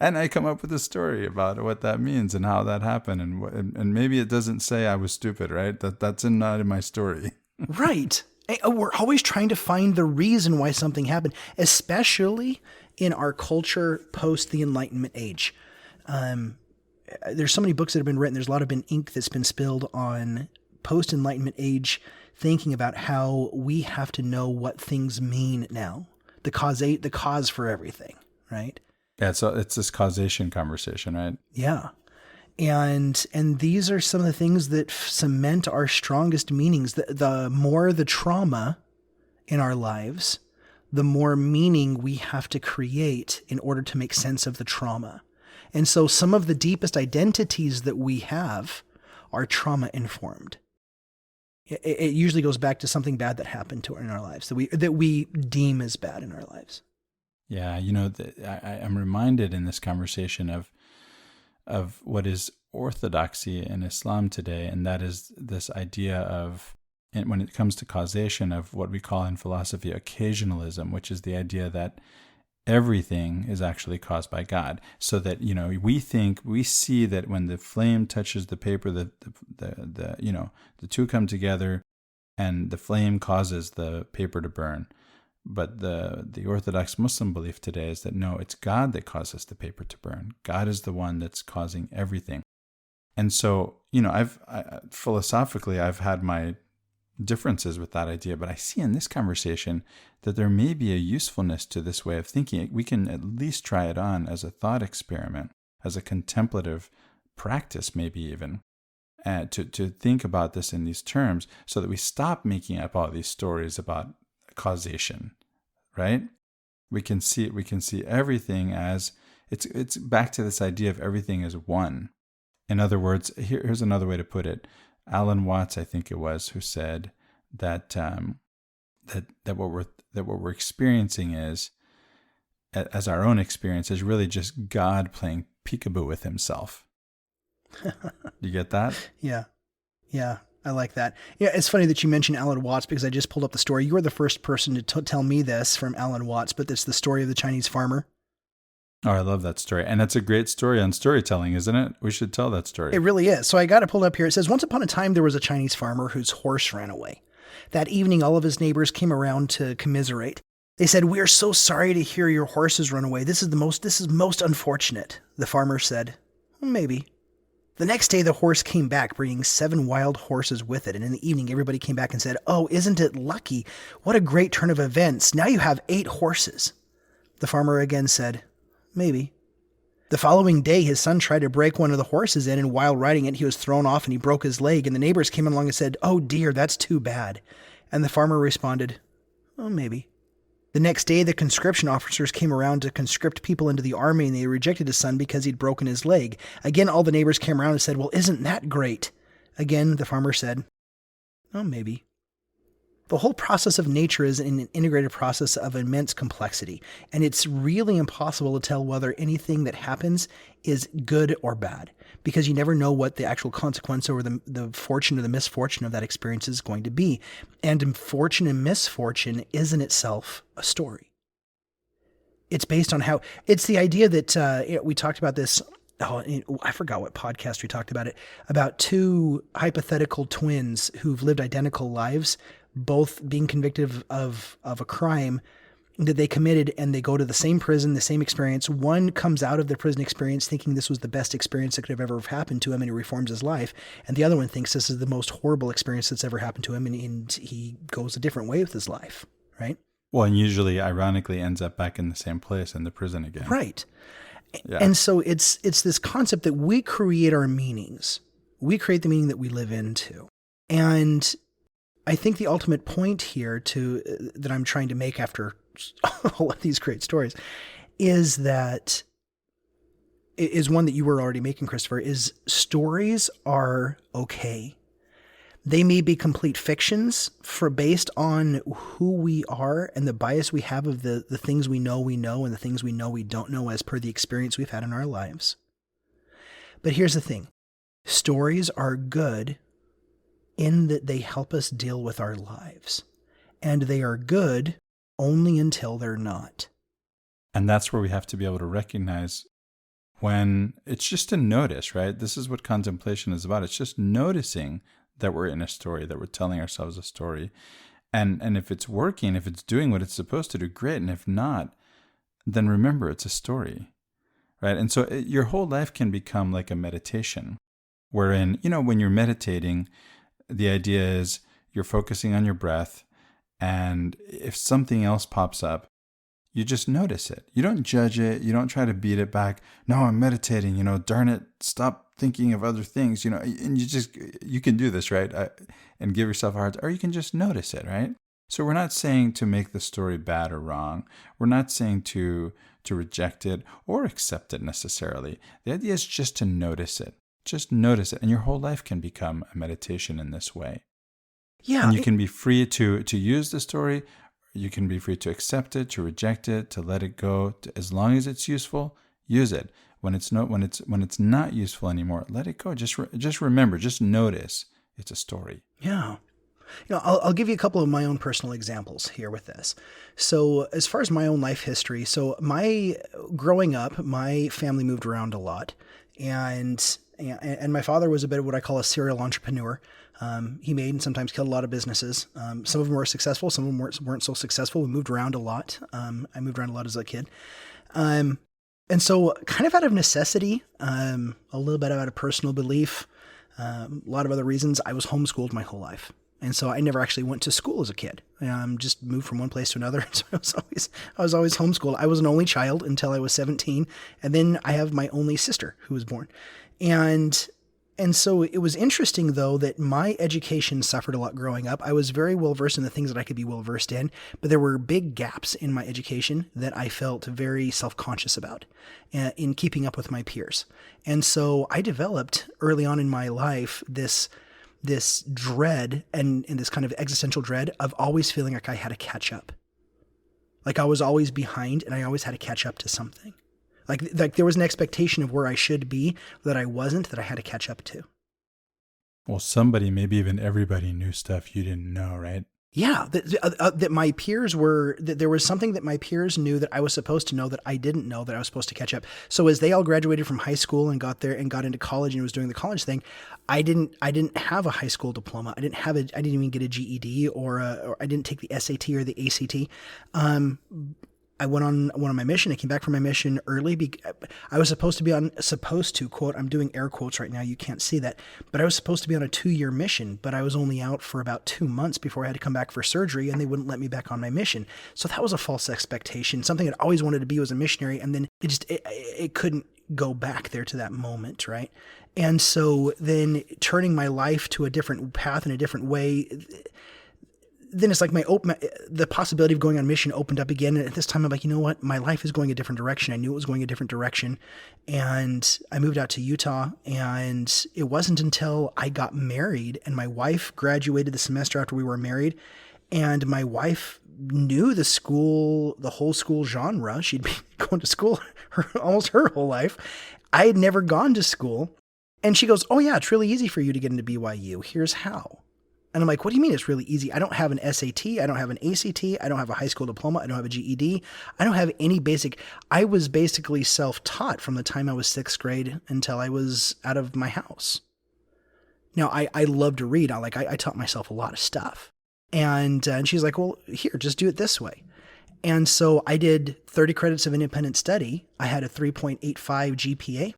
And I come up with a story about what that means and how that happened. And maybe it doesn't say I was stupid, right? That's not in my story. Right. We're always trying to find the reason why something happened, especially in our culture post the Enlightenment age. There's so many books that have been written. There's a lot of ink that's been spilled on post-Enlightenment age thinking about how we have to know what things mean now. The cause for everything, right? Yeah, so it's this causation conversation, right? Yeah. And these are some of the things that cement our strongest meanings. The more the trauma in our lives, the more meaning we have to create in order to make sense of the trauma. And so some of the deepest identities that we have are trauma informed. It usually goes back to something bad that happened in our lives that we deem as bad in our lives. Yeah, I'm reminded in this conversation of what is orthodoxy in Islam today, and that is this idea of, and when it comes to causation, of what we call in philosophy occasionalism, which is the idea that everything is actually caused by God. So that, we see that when the flame touches the paper, the two come together and the flame causes the paper to burn. But the Orthodox Muslim belief today is that no, it's God that causes the paper to burn. God is the one that's causing everything. And so, philosophically, I've had my differences with that idea, but I see in this conversation that there may be a usefulness to this way of thinking. We can at least try it on as a thought experiment, as a contemplative practice, maybe even, to think about this in these terms, so that we stop making up all these stories about causation, right? We can see everything as it's back to this idea of everything as one. In other words, here's another way to put it. Alan Watts, I think it was, who said that that what we're experiencing is, as our own experience, is really just God playing peekaboo with himself. You get that? Yeah. I like that. Yeah, it's funny that you mentioned Alan Watts, because I just pulled up the story. You were the first person to tell me this from Alan Watts, but it's the story of the Chinese farmer. Oh, I love that story. And that's a great story on storytelling, isn't it? We should tell that story. It really is. So I got it pulled up here. It says, once upon a time, there was a Chinese farmer whose horse ran away. That evening, all of his neighbors came around to commiserate. They said, "We are so sorry to hear your horse has run away. This is most unfortunate." The farmer said, "Maybe." The next day, the horse came back, bringing 7 wild horses with it. And in the evening, everybody came back and said, "Oh, isn't it lucky? What a great turn of events. Now you have 8 horses." The farmer again said, "Maybe." The following day, his son tried to break one of the horses in, and while riding it, he was thrown off and he broke his leg. And the neighbors came along and said, "Oh dear, that's too bad." And the farmer responded, "Oh, maybe." The next day, the conscription officers came around to conscript people into the army, and they rejected his son because he'd broken his leg. Again, all the neighbors came around and said, "Well, isn't that great?" Again, the farmer said, "Oh, maybe." The whole process of nature is an integrated process of immense complexity, and it's really impossible to tell whether anything that happens is good or bad, because you never know what the actual consequence or the fortune or the misfortune of that experience is going to be. And fortune and misfortune is in itself a story. It's based on it's the idea that we talked about this. Oh, I forgot what podcast we talked about it, about 2 hypothetical twins who've lived identical lives, both being convicted of a crime that they committed, and they go to the same prison, the same experience. One comes out of the prison experience thinking this was the best experience that could have ever happened to him, and he reforms his life. And the other one thinks this is the most horrible experience that's ever happened to him, and he goes a different way with his life, right? Well, and usually, ironically, ends up back in the same place, in the prison again. Right. Yeah. And so it's this concept that we create our meanings. We create the meaning that we live into. And I think the ultimate point here that I'm trying to make after all of these great stories is one that you were already making, Christopher, is stories are okay. They may be complete fictions based on who we are and the bias we have of the things we know and the things we know we don't know as per the experience we've had in our lives. But here's the thing. Stories are good in that they help us deal with our lives. And they are good only until they're not. And that's where we have to be able to recognize when it's just a notice, right? This is what contemplation is about. It's just noticing that we're in a story, that we're telling ourselves a story. And if it's working, if it's doing what it's supposed to do, great. And if not, then remember it's a story, right? And so your whole life can become like a meditation, wherein, when you're meditating, the idea is you're focusing on your breath, and if something else pops up, you just notice it. You don't judge it. You don't try to beat it back. "No, I'm meditating, darn it, stop thinking of other things, and you can do this, right? And give yourself a hard time, or you can just notice it, right? So we're not saying to make the story bad or wrong. We're not saying to reject it or accept it necessarily. The idea is just to notice it. Just notice it, and your whole life can become a meditation in this way. Yeah. And you can be free to use the story. You can be free to accept it, to reject it, to let it go. As long as it's useful, use it. When it's not useful anymore, let it go. Just remember, just notice it's a story. Yeah. I'll give you a couple of my own personal examples here with this. So as far as my own life history, growing up, my family moved around a lot, and my father was a bit of what I call a serial entrepreneur. He made and sometimes killed a lot of businesses. Some of them were successful, some of them weren't so successful. We moved around a lot. I moved around a lot as a kid. And so kind of out of necessity, a little bit out of personal belief, a lot of other reasons, I was homeschooled my whole life. And so I never actually went to school as a kid. Just moved from one place to another. So I was always homeschooled. I was an only child until I was 17. And then I have my only sister who was born. And so it was interesting, though, that my education suffered a lot growing up. I was very well versed in the things that I could be well versed in, but there were big gaps in my education that I felt very self-conscious about in keeping up with my peers. And so I developed early on in my life this dread and this kind of existential dread of always feeling like I had to catch up. Like I was always behind and I always had to catch up to something. Like there was an expectation of where I should be that I wasn't, that I had to catch up to. Well, somebody, maybe even everybody knew stuff you didn't know, right? Yeah, that my peers that there was something that my peers knew that I was supposed to know that I didn't know that I was supposed to catch up. So as they all graduated from high school and got there and got into college and was doing the college thing, I didn't have a high school diploma. I didn't even get a GED or I didn't take the SAT or the ACT. I went on my mission. I came back from my mission early. I was supposed to, quote, I'm doing air quotes right now. You can't see that. But I was supposed to be on a 2-year mission, but I was only out for about 2 months before I had to come back for surgery, and they wouldn't let me back on my mission. So that was a false expectation. Something I'd always wanted to be was a missionary, and then it couldn't go back there to that moment, right? And so then turning my life to a different path in a different way, then it's like the possibility of going on mission opened up again. And at this time, I'm like, you know what? My life is going a different direction. I knew it was going a different direction. And I moved out to Utah. And it wasn't until I got married and my wife graduated the semester after we were married. And my wife knew the whole school genre. She'd been going to school almost her whole life. I had never gone to school. And she goes, oh yeah, it's really easy for you to get into BYU. Here's how. And I'm like, what do you mean it's really easy? I don't have an SAT. I don't have an ACT. I don't have a high school diploma. I don't have a GED. I don't have any I was basically self-taught from the time I was 6th grade until I was out of my house. Now, I love to read. I taught myself a lot of stuff. And she's like, well, here, just do it this way. And so I did 30 credits of independent study. I had a 3.85 GPA.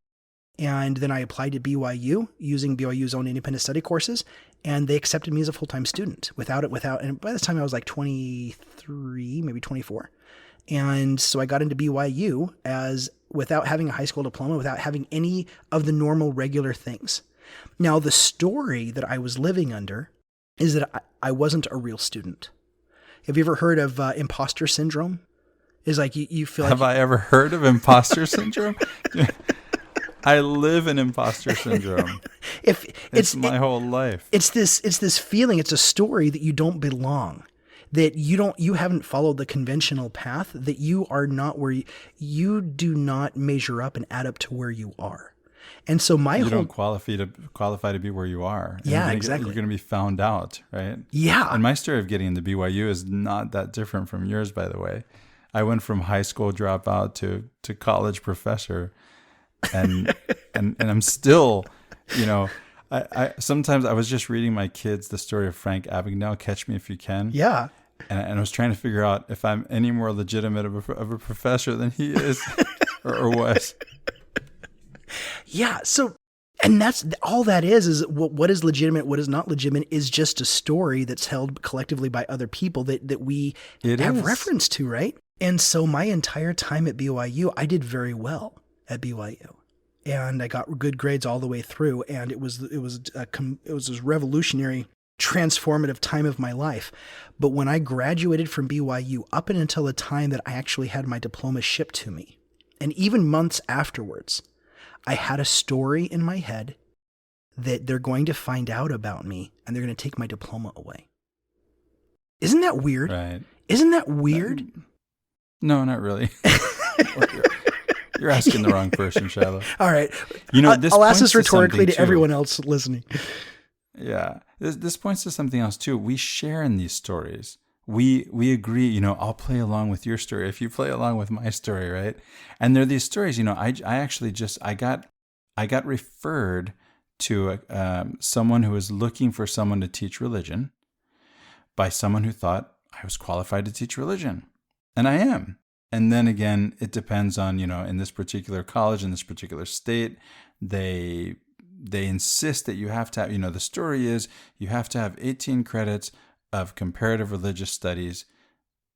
And then I applied to BYU using BYU's own independent study courses, and they accepted me as a full-time student and by this time I was like 23, maybe 24. And so I got into BYU without having a high school diploma, without having any of the normal regular things. Now, the story that I was living under is that I wasn't a real student. Have you ever heard of Imposter Syndrome? Is like you feel like... Have I ever heard of Imposter Syndrome? I live in Imposter Syndrome. It's my whole life. It's this feeling. It's a story that you don't belong, that you haven't followed the conventional path, that you are not where you do not measure up and add up to where you are. And so you don't qualify to be where you are. Yeah, exactly. You're going to be found out, right? Yeah. And my story of getting into BYU is not that different from yours, by the way. I went from high school dropout to college professor. And I'm still, I sometimes I was just reading my kids the story of Frank Abagnale, Catch Me If You Can. Yeah. And I was trying to figure out if I'm any more legitimate of a professor than he is or was. Yeah. So, and that's all that is what is legitimate, what is not legitimate is just a story that's held collectively by other people that we have reference to, right? And so my entire time at BYU, I did very well at BYU, and I got good grades all the way through. And it was this revolutionary, transformative time of my life. But when I graduated from BYU, up and until the time that I actually had my diploma shipped to me, and even months afterwards, I had a story in my head that they're going to find out about me and they're going to take my diploma away. Isn't that weird? Right. Isn't that weird? No, not really. You're asking the wrong person, Shiloh. All right. I'll ask this rhetorically to everyone else listening. Yeah. This points to something else too. We share in these stories. We agree, I'll play along with your story if you play along with my story, right? And there are these stories, I actually I got referred to someone who was looking for someone to teach religion by someone who thought I was qualified to teach religion. And I am. And then again, it depends on, in this particular college, in this particular state, they insist that you have to have, the story is you have to have 18 credits of comparative religious studies,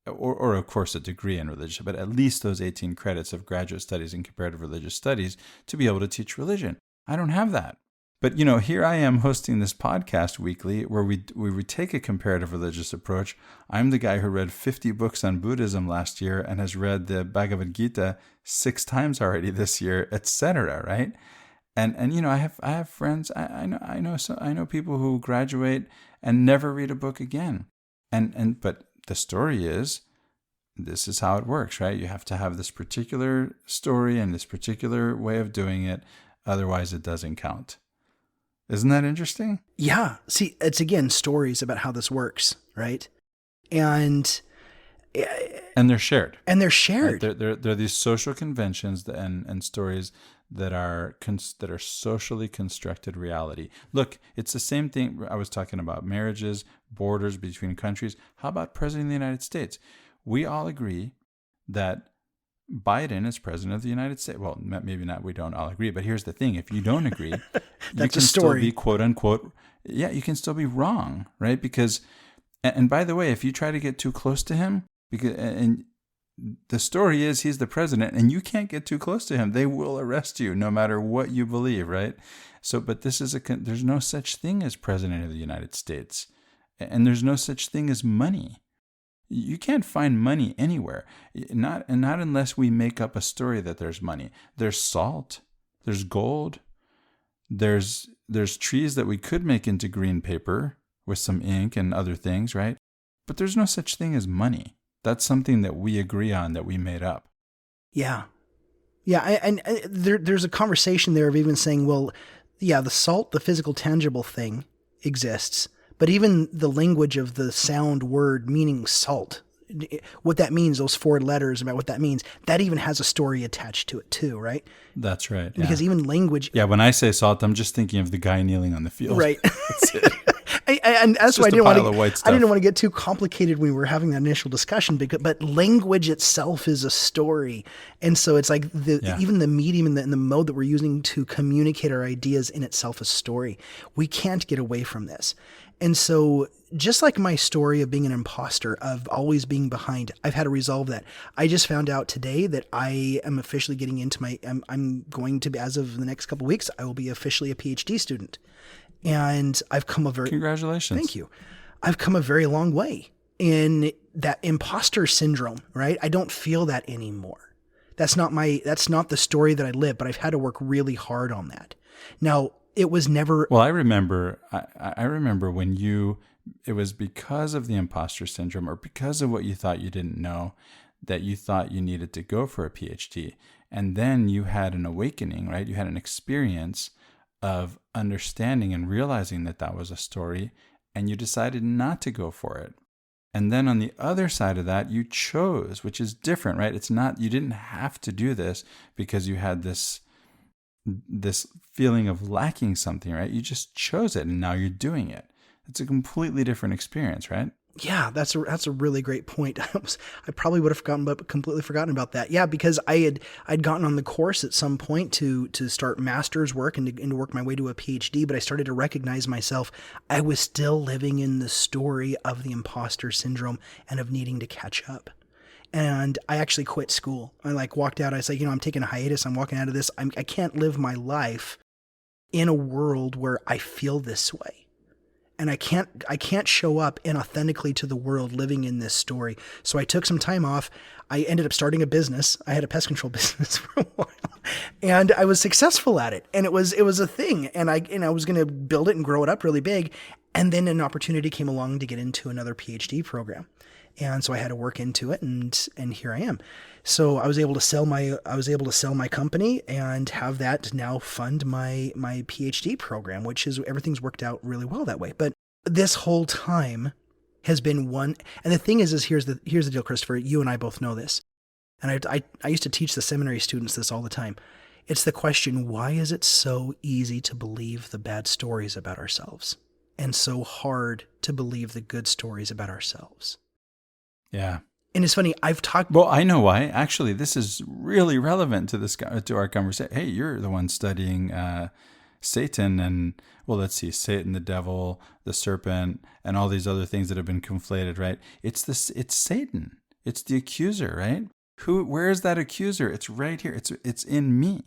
or of course a degree in religion, but at least those 18 credits of graduate studies in comparative religious studies to be able to teach religion. I don't have that. But, here I am hosting this podcast weekly where we take a comparative religious approach. I'm the guy who read 50 books on Buddhism last year and has read the Bhagavad Gita 6 times already this year, etc., right? And I have friends, I know people who graduate and never read a book again. But the story is, this is how it works, right? You have to have this particular story and this particular way of doing it. Otherwise, it doesn't count. Isn't that interesting? Yeah. See, it's again stories about how this works, right? And they're shared. Right? They're these social conventions and stories that are socially constructed reality. Look, it's the same thing. I was talking about marriages, borders between countries. How about President of the United States? We all agree that Biden is president of the United States. Well, maybe not. We don't all agree. But here's the thing: if you don't agree, you can still be quote unquote. Yeah, you can still be wrong, right? Because, and by the way, if you try to get too close to him, and the story is he's the president, and you can't get too close to him, they will arrest you no matter what you believe, right? So, but there's no such thing as president of the United States, and there's no such thing as money. You can't find money anywhere, not unless we make up a story that there's money. There's salt, there's gold, there's trees that we could make into green paper with some ink and other things, right? But there's no such thing as money. That's something that we agree on, that we made up. Yeah. And there's a conversation there of even saying, well, yeah, the salt, the physical, tangible thing exists. But even the language of the sound word meaning salt, what that means, those 4 letters about what that means, that even has a story attached to it too, right? That's right. Yeah. Because even language... Yeah, when I say salt, I'm just thinking of the guy kneeling on the field. Right. That's it. And that's why I didn't want to get too complicated when we were having that initial discussion, but language itself is a story. And so it's like even the medium and the mode that we're using to communicate our ideas in itself is story. We can't get away from this. And so just like my story of being an imposter, of always being behind, I've had to resolve that. I just found out today that I am officially getting into I'm going to be, as of the next couple of weeks, I will be officially a PhD student. And I've come Congratulations. Thank you. I've come a very long way in that imposter syndrome, right? I don't feel that anymore. That's not the story that I live, but I've had to work really hard on that. Now, it was never... Well, I remember when it was because of the imposter syndrome or because of what you thought you didn't know that you thought you needed to go for a PhD. And then you had an awakening, right? You had an experience of understanding and realizing that was a story, and you decided not to go for it. And then on the other side of that, you chose, which is different, right? It's not, you didn't have to do this because you had this feeling of lacking something, right? You just chose it and now you're doing it. It's a completely different experience, right? Yeah, that's a really great point. I probably would have completely forgotten about that. Yeah, because I'd gotten on the course at some point to start master's work and to work my way to a PhD, but I started to recognize myself. I was still living in the story of the imposter syndrome and of needing to catch up. And I actually quit school. I walked out. I said, I'm taking a hiatus. I'm walking out of this. I can't live my life in a world where I feel this way. And I can't show up inauthentically to the world living in this story. So I took some time off. I ended up starting a business. I had a pest control business for a while, and I was successful at it. And it was a thing. And I was going to build it and grow it up really big. And then an opportunity came along to get into another PhD program. And so I had to work into it, and here I am. So I was able to sell my company and have that now fund my PhD program, which is, everything's worked out really well that way. But this whole time has been one, and the thing is here's the deal, Christopher, you and I both know this. And I used to teach the seminary students this all the time. It's the question, why is it so easy to believe the bad stories about ourselves and so hard to believe the good stories about ourselves? Yeah. And it's funny, Well, I know why. Actually, this is really relevant to our conversation. Hey, you're the one studying Satan and, well, let's see, Satan, the devil, the serpent, and all these other things that have been conflated, right? It's Satan. It's the accuser, right? Where is that accuser? It's right here. It's in me.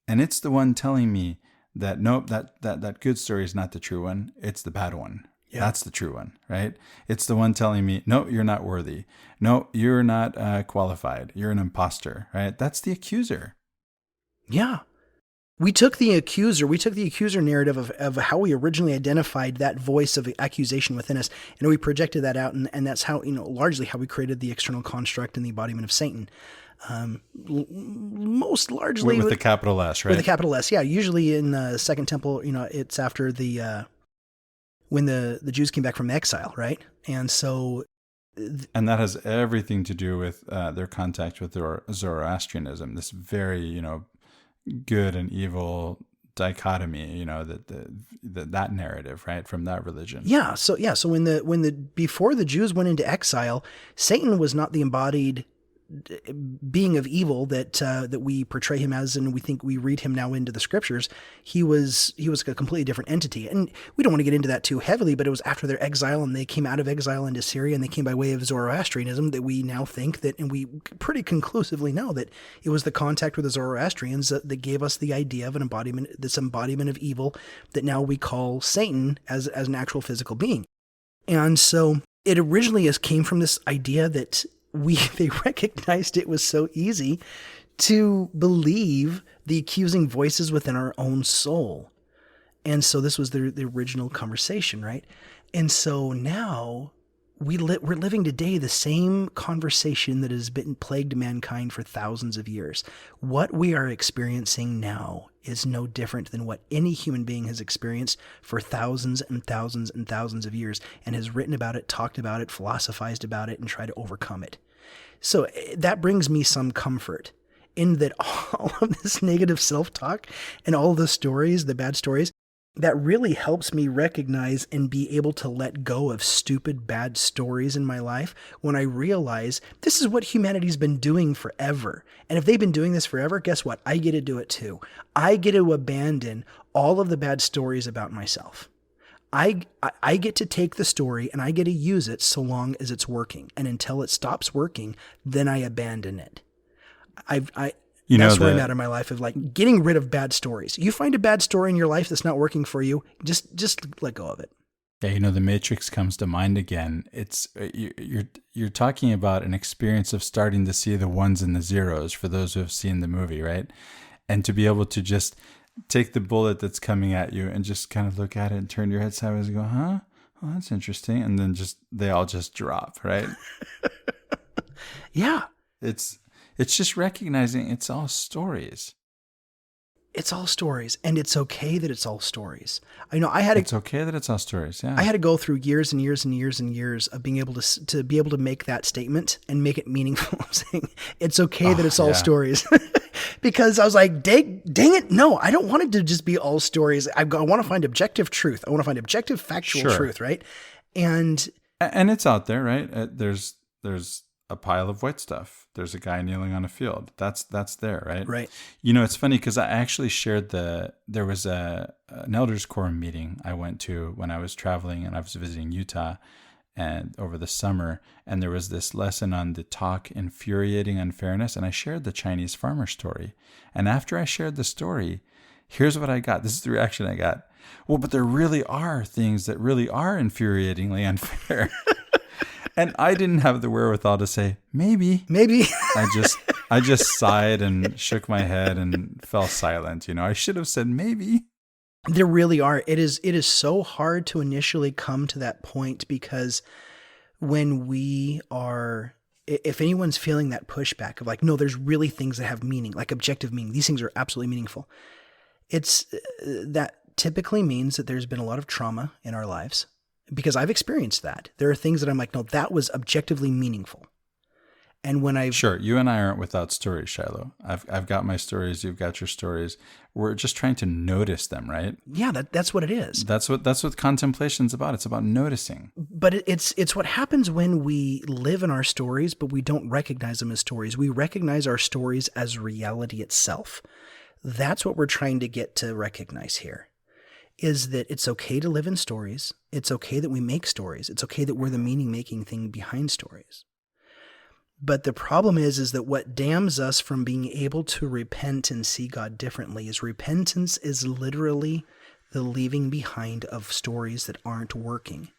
And it's the one telling me that, nope, that good story is not the true one. It's the bad one. Yeah. That's the true one, right? It's the one telling me, no, you're not worthy. No, you're not qualified. You're an imposter, right? That's the accuser. Yeah. We took the accuser narrative of how we originally identified that voice of accusation within us, and we projected that out, and that's how, largely how we created the external construct and the embodiment of Satan. Most largely with the capital S, right? With the capital S, yeah. Usually in the Second Temple, it's after when the Jews came back from exile, right? And so... And that has everything to do with their contact with Zoroastrianism, this very, good and evil dichotomy, that narrative, right, from that religion. Yeah. So when before the Jews went into exile, Satan was not the embodied being of evil that we portray him as, and we think we read him now into the scriptures. He was a completely different entity, and we don't want to get into that too heavily, but it was after their exile and they came out of exile into Syria and they came by way of Zoroastrianism that we now think that, and we pretty conclusively know that it was the contact with the Zoroastrians that gave us the idea of this embodiment of evil that now we call Satan as an actual physical being. And so it originally came from this idea that they recognized it was so easy to believe the accusing voices within our own soul. And so this was the original conversation, right? And so now we're living today the same conversation that has been plagued mankind for thousands of years. What we are experiencing now is no different than what any human being has experienced for thousands and thousands and thousands of years, and has written about it, talked about it, philosophized about it, and tried to overcome it. So that brings me some comfort in that all of this negative self-talk and all the stories, the bad stories, that really helps me recognize and be able to let go of stupid, bad stories in my life when I realize this is what humanity's been doing forever. And if they've been doing this forever, guess what? I get to do it too. I get to abandon all of the bad stories about myself. I get to take the story and I get to use it so long as it's working. And until it stops working, then I abandon it. That's where I'm at in my life, of like getting rid of bad stories. You find a bad story in your life that's not working for you, just let go of it. Yeah, the Matrix comes to mind again. It's you're talking about an experience of starting to see the ones and the zeros for those who have seen the movie, right? And to be able to just take the bullet that's coming at you and just kind of look at it and turn your head sideways and go, huh? Oh, that's interesting. And then they all just drop, right? Yeah. It's just recognizing it's all stories. It's all stories, and it's okay that it's all stories. It's okay that it's all stories. Yeah. I had to go through years and years and years and years of being able to be able to make that statement and make it meaningful. Saying it's okay that it's all stories, because I was like, dang it, no, I don't want it to just be all stories. I want to find objective truth. I want to find objective, factual truth, right? And it's out there, right? There's a pile of white stuff. There's a guy kneeling on a field. That's there, right? Right. It's funny because I actually shared there was an elders quorum meeting I went to when I was traveling and I was visiting Utah and over the summer, and there was this lesson on the talk infuriating unfairness, and I shared the Chinese farmer story. And after I shared the story, here's what I got. This is the reaction I got. Well, but there really are things that really are infuriatingly unfair. And I didn't have the wherewithal to say, maybe. I just sighed and shook my head and fell silent. I should have said maybe. There really are. It is so hard to initially come to that point because when we are, if anyone's feeling that pushback of like, no, there's really things that have meaning, like objective meaning, these things are absolutely meaningful. It's that typically means that there's been a lot of trauma in our lives, because I've experienced that. There are things that I'm like, no, that was objectively meaningful. And when Sure, you and I aren't without stories, Shiloh. I've got my stories, you've got your stories. We're just trying to notice them, right? Yeah, that's what it is. That's what contemplation's about. It's about noticing. But it's what happens when we live in our stories, but we don't recognize them as stories. We recognize our stories as reality itself. That's what we're trying to get to recognize here, is that it's okay to live in stories. It's okay that we make stories. It's okay that we're the meaning-making thing behind stories. But the problem is that what damns us from being able to repent and see God differently is repentance is literally the leaving behind of stories that aren't working.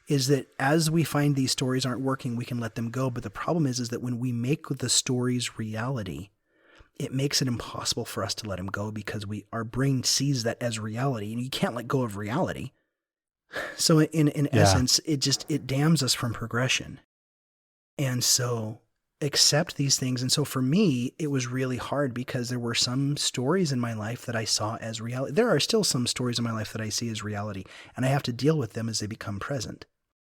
Is that as we find these stories aren't working, we can let them go. But the problem is that when we make the stories reality, it makes it impossible for us to let them go because our brain sees that as reality, and you can't let go of reality. So in essence, it damns us from progression. And so accept these things. And so for me, it was really hard because there were some stories in my life that I saw as reality. There are still some stories in my life that I see as reality, and I have to deal with them as they become present.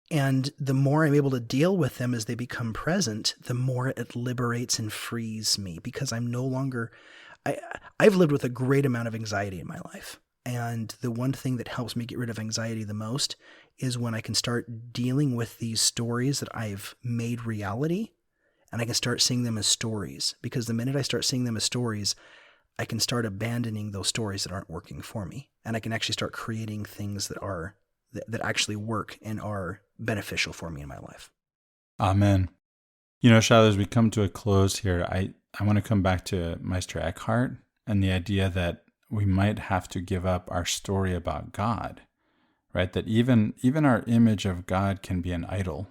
And the more I'm able to deal with them as they become present, the more it liberates and frees me, because I'm no longer, I've lived with a great amount of anxiety in my life. And the one thing that helps me get rid of anxiety the most is when I can start dealing with these stories that I've made reality, and I can start seeing them as stories. Because the minute I start seeing them as stories, I can start abandoning those stories that aren't working for me. And I can actually start creating things that actually work and are beneficial for me in my life. Amen. You know, Shiloh, as we come to a close here, I want to come back to Meister Eckhart and the idea that we might have to give up our story about God, right? That even our image of God can be an idol.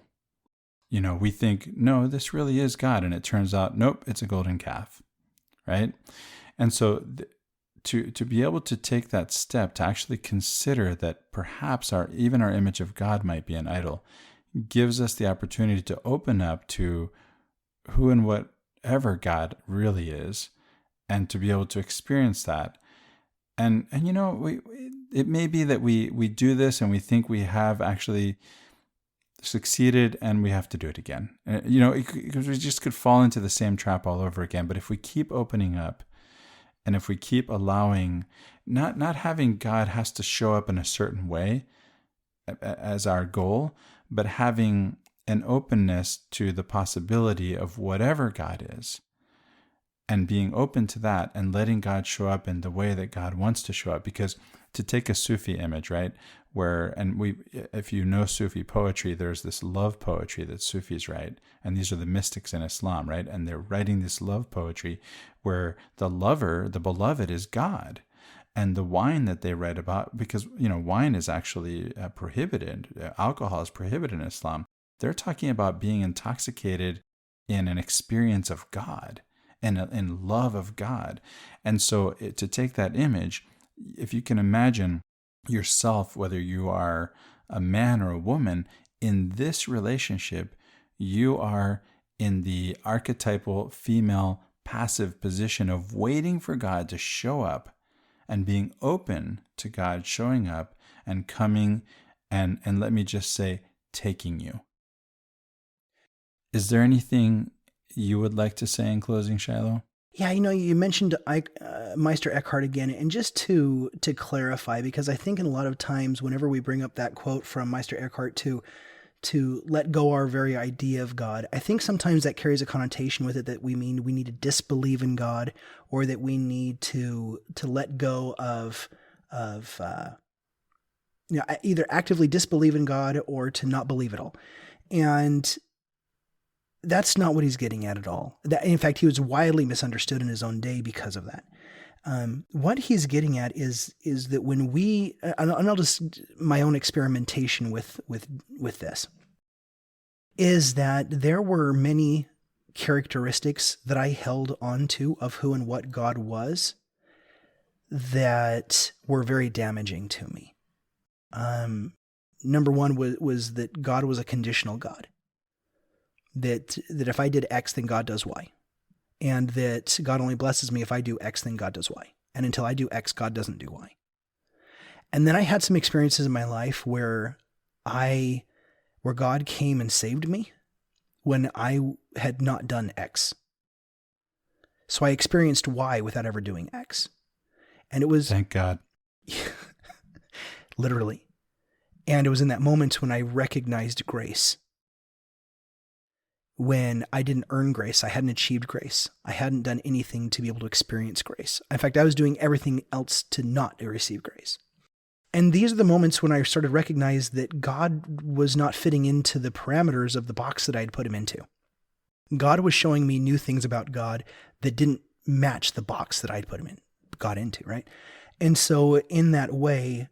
You know, we think, no, this really is God. And it turns out, nope, it's a golden calf, right? And so to be able to take that step, to actually consider that perhaps even our image of God might be an idol, gives us the opportunity to open up to who and whatever God really is, and to be able to experience that. And you know, it may be that we do this and we think we have actually succeeded and we have to do it again. You know, because we just could fall into the same trap all over again. But if we keep opening up, and if we keep allowing, not having God has to show up in a certain way as our goal, but having an openness to the possibility of whatever God is, and being open to that and letting God show up in the way that God wants to show up. Because to take a Sufi image, right, if you know Sufi poetry, there's this love poetry that Sufis write, and these are the mystics in Islam, right? And they're writing this love poetry where the lover, the beloved, is God. And the wine that they write about, because, you know, wine is actually prohibited, alcohol is prohibited in Islam. They're talking about being intoxicated in an experience of God and in love of God. And so to take that image, if you can imagine yourself, whether you are a man or a woman, in this relationship, you are in the archetypal female passive position of waiting for God to show up and being open to God showing up and coming and let me just say, taking you. Is there anything you would like to say in closing, Shiloh? Yeah, you know, you mentioned Meister Eckhart again, and just to clarify, because I think in a lot of times whenever we bring up that quote from Meister Eckhart to let go our very idea of God, I think sometimes that carries a connotation with it that we mean we need to disbelieve in God, or that we need to let go of either actively disbelieve in God or to not believe at all. And that's not what he's getting at all. In fact, he was widely misunderstood in his own day because of that. What he's getting at is that when and I'll just my own experimentation with this, is that there were many characteristics that I held on to of who and what God was that were very damaging to me. Number one was that God was a conditional God. That if I did X, then God does Y. And that God only blesses me if I do X, then God does Y. And until I do X, God doesn't do Y. And then I had some experiences in my life where God came and saved me when I had not done X. So I experienced Y without ever doing X. And it was... Thank God. Literally. And it was in that moment when I recognized grace. When I didn't earn grace, I hadn't achieved grace. I hadn't done anything to be able to experience grace. In fact, I was doing everything else to not receive grace. And these are the moments when I started to recognize that God was not fitting into the parameters of the box that I'd put him into. God was showing me new things about God that didn't match the box that I'd put him in, got into, right? And so in that way,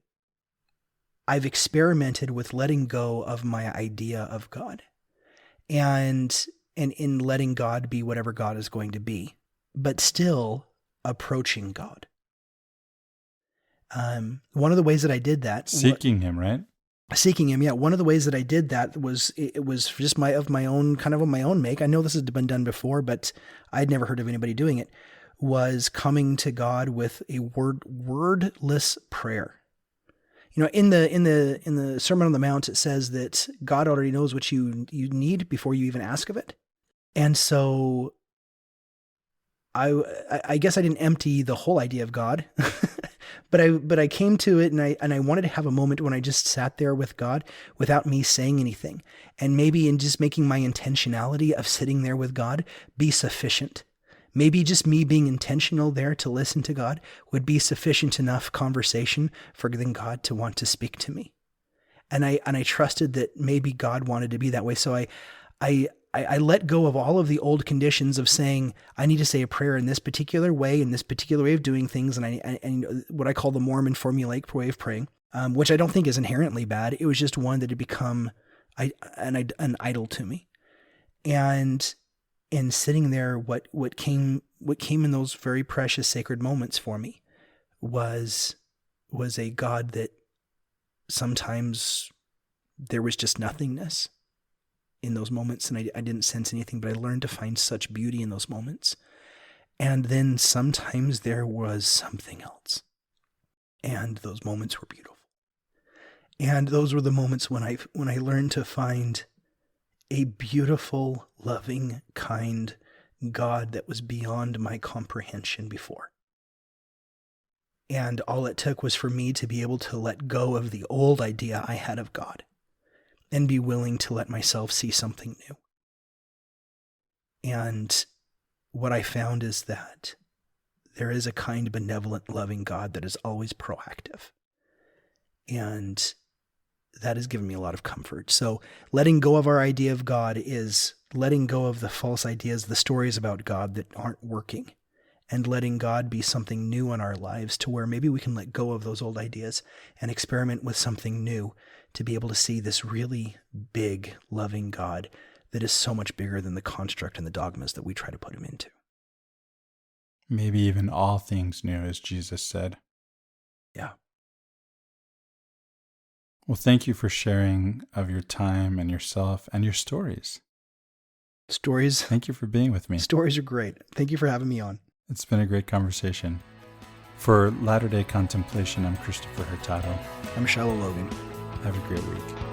I've experimented with letting go of my idea of God and in letting God be whatever God is going to be, but still approaching God. One of the ways that I did that, seeking him, right? Seeking him. Yeah. One of the ways that I did that was, it was just my own make. I know this has been done before, but I'd never heard of anybody doing it, was coming to God with a wordless prayer. You know, in the Sermon on the Mount, it says that God already knows what you need before you even ask of it. And so I guess I didn't empty the whole idea of God, but I came to it and I wanted to have a moment when I just sat there with God without me saying anything. And maybe in just making my intentionality of sitting there with God be sufficient. Maybe just me being intentional there to listen to God would be sufficient enough conversation for then God to want to speak to me. And I trusted that maybe God wanted to be that way. So I let go of all of the old conditions of saying, I need to say a prayer in this particular way of doing things. And what I call the Mormon Formulaic way of praying, which I don't think is inherently bad. It was just one that had become an idol to me. And in sitting there, what came in those very precious sacred moments for me was a God that sometimes there was just nothingness in those moments, and I didn't sense anything, but I learned to find such beauty in those moments. And then sometimes there was something else, and those moments were beautiful. And those were the moments when I learned to find a beautiful, loving, kind God that was beyond my comprehension before. And all it took was for me to be able to let go of the old idea I had of God and be willing to let myself see something new. And what I found is that there is a kind, benevolent, loving God that is always proactive. And that has given me a lot of comfort. So letting go of our idea of God is letting go of the false ideas, the stories about God that aren't working, and letting God be something new in our lives to where maybe we can let go of those old ideas and experiment with something new to be able to see this really big, loving God that is so much bigger than the construct and the dogmas that we try to put him into. Maybe even all things new, as Jesus said. Yeah. Well, thank you for sharing of your time and yourself and your stories. Stories. Thank you for being with me. Stories are great. Thank you for having me on. It's been a great conversation. For Latter-day Contemplation, I'm Christopher Hurtado. I'm Shiloh Logan. Have a great week.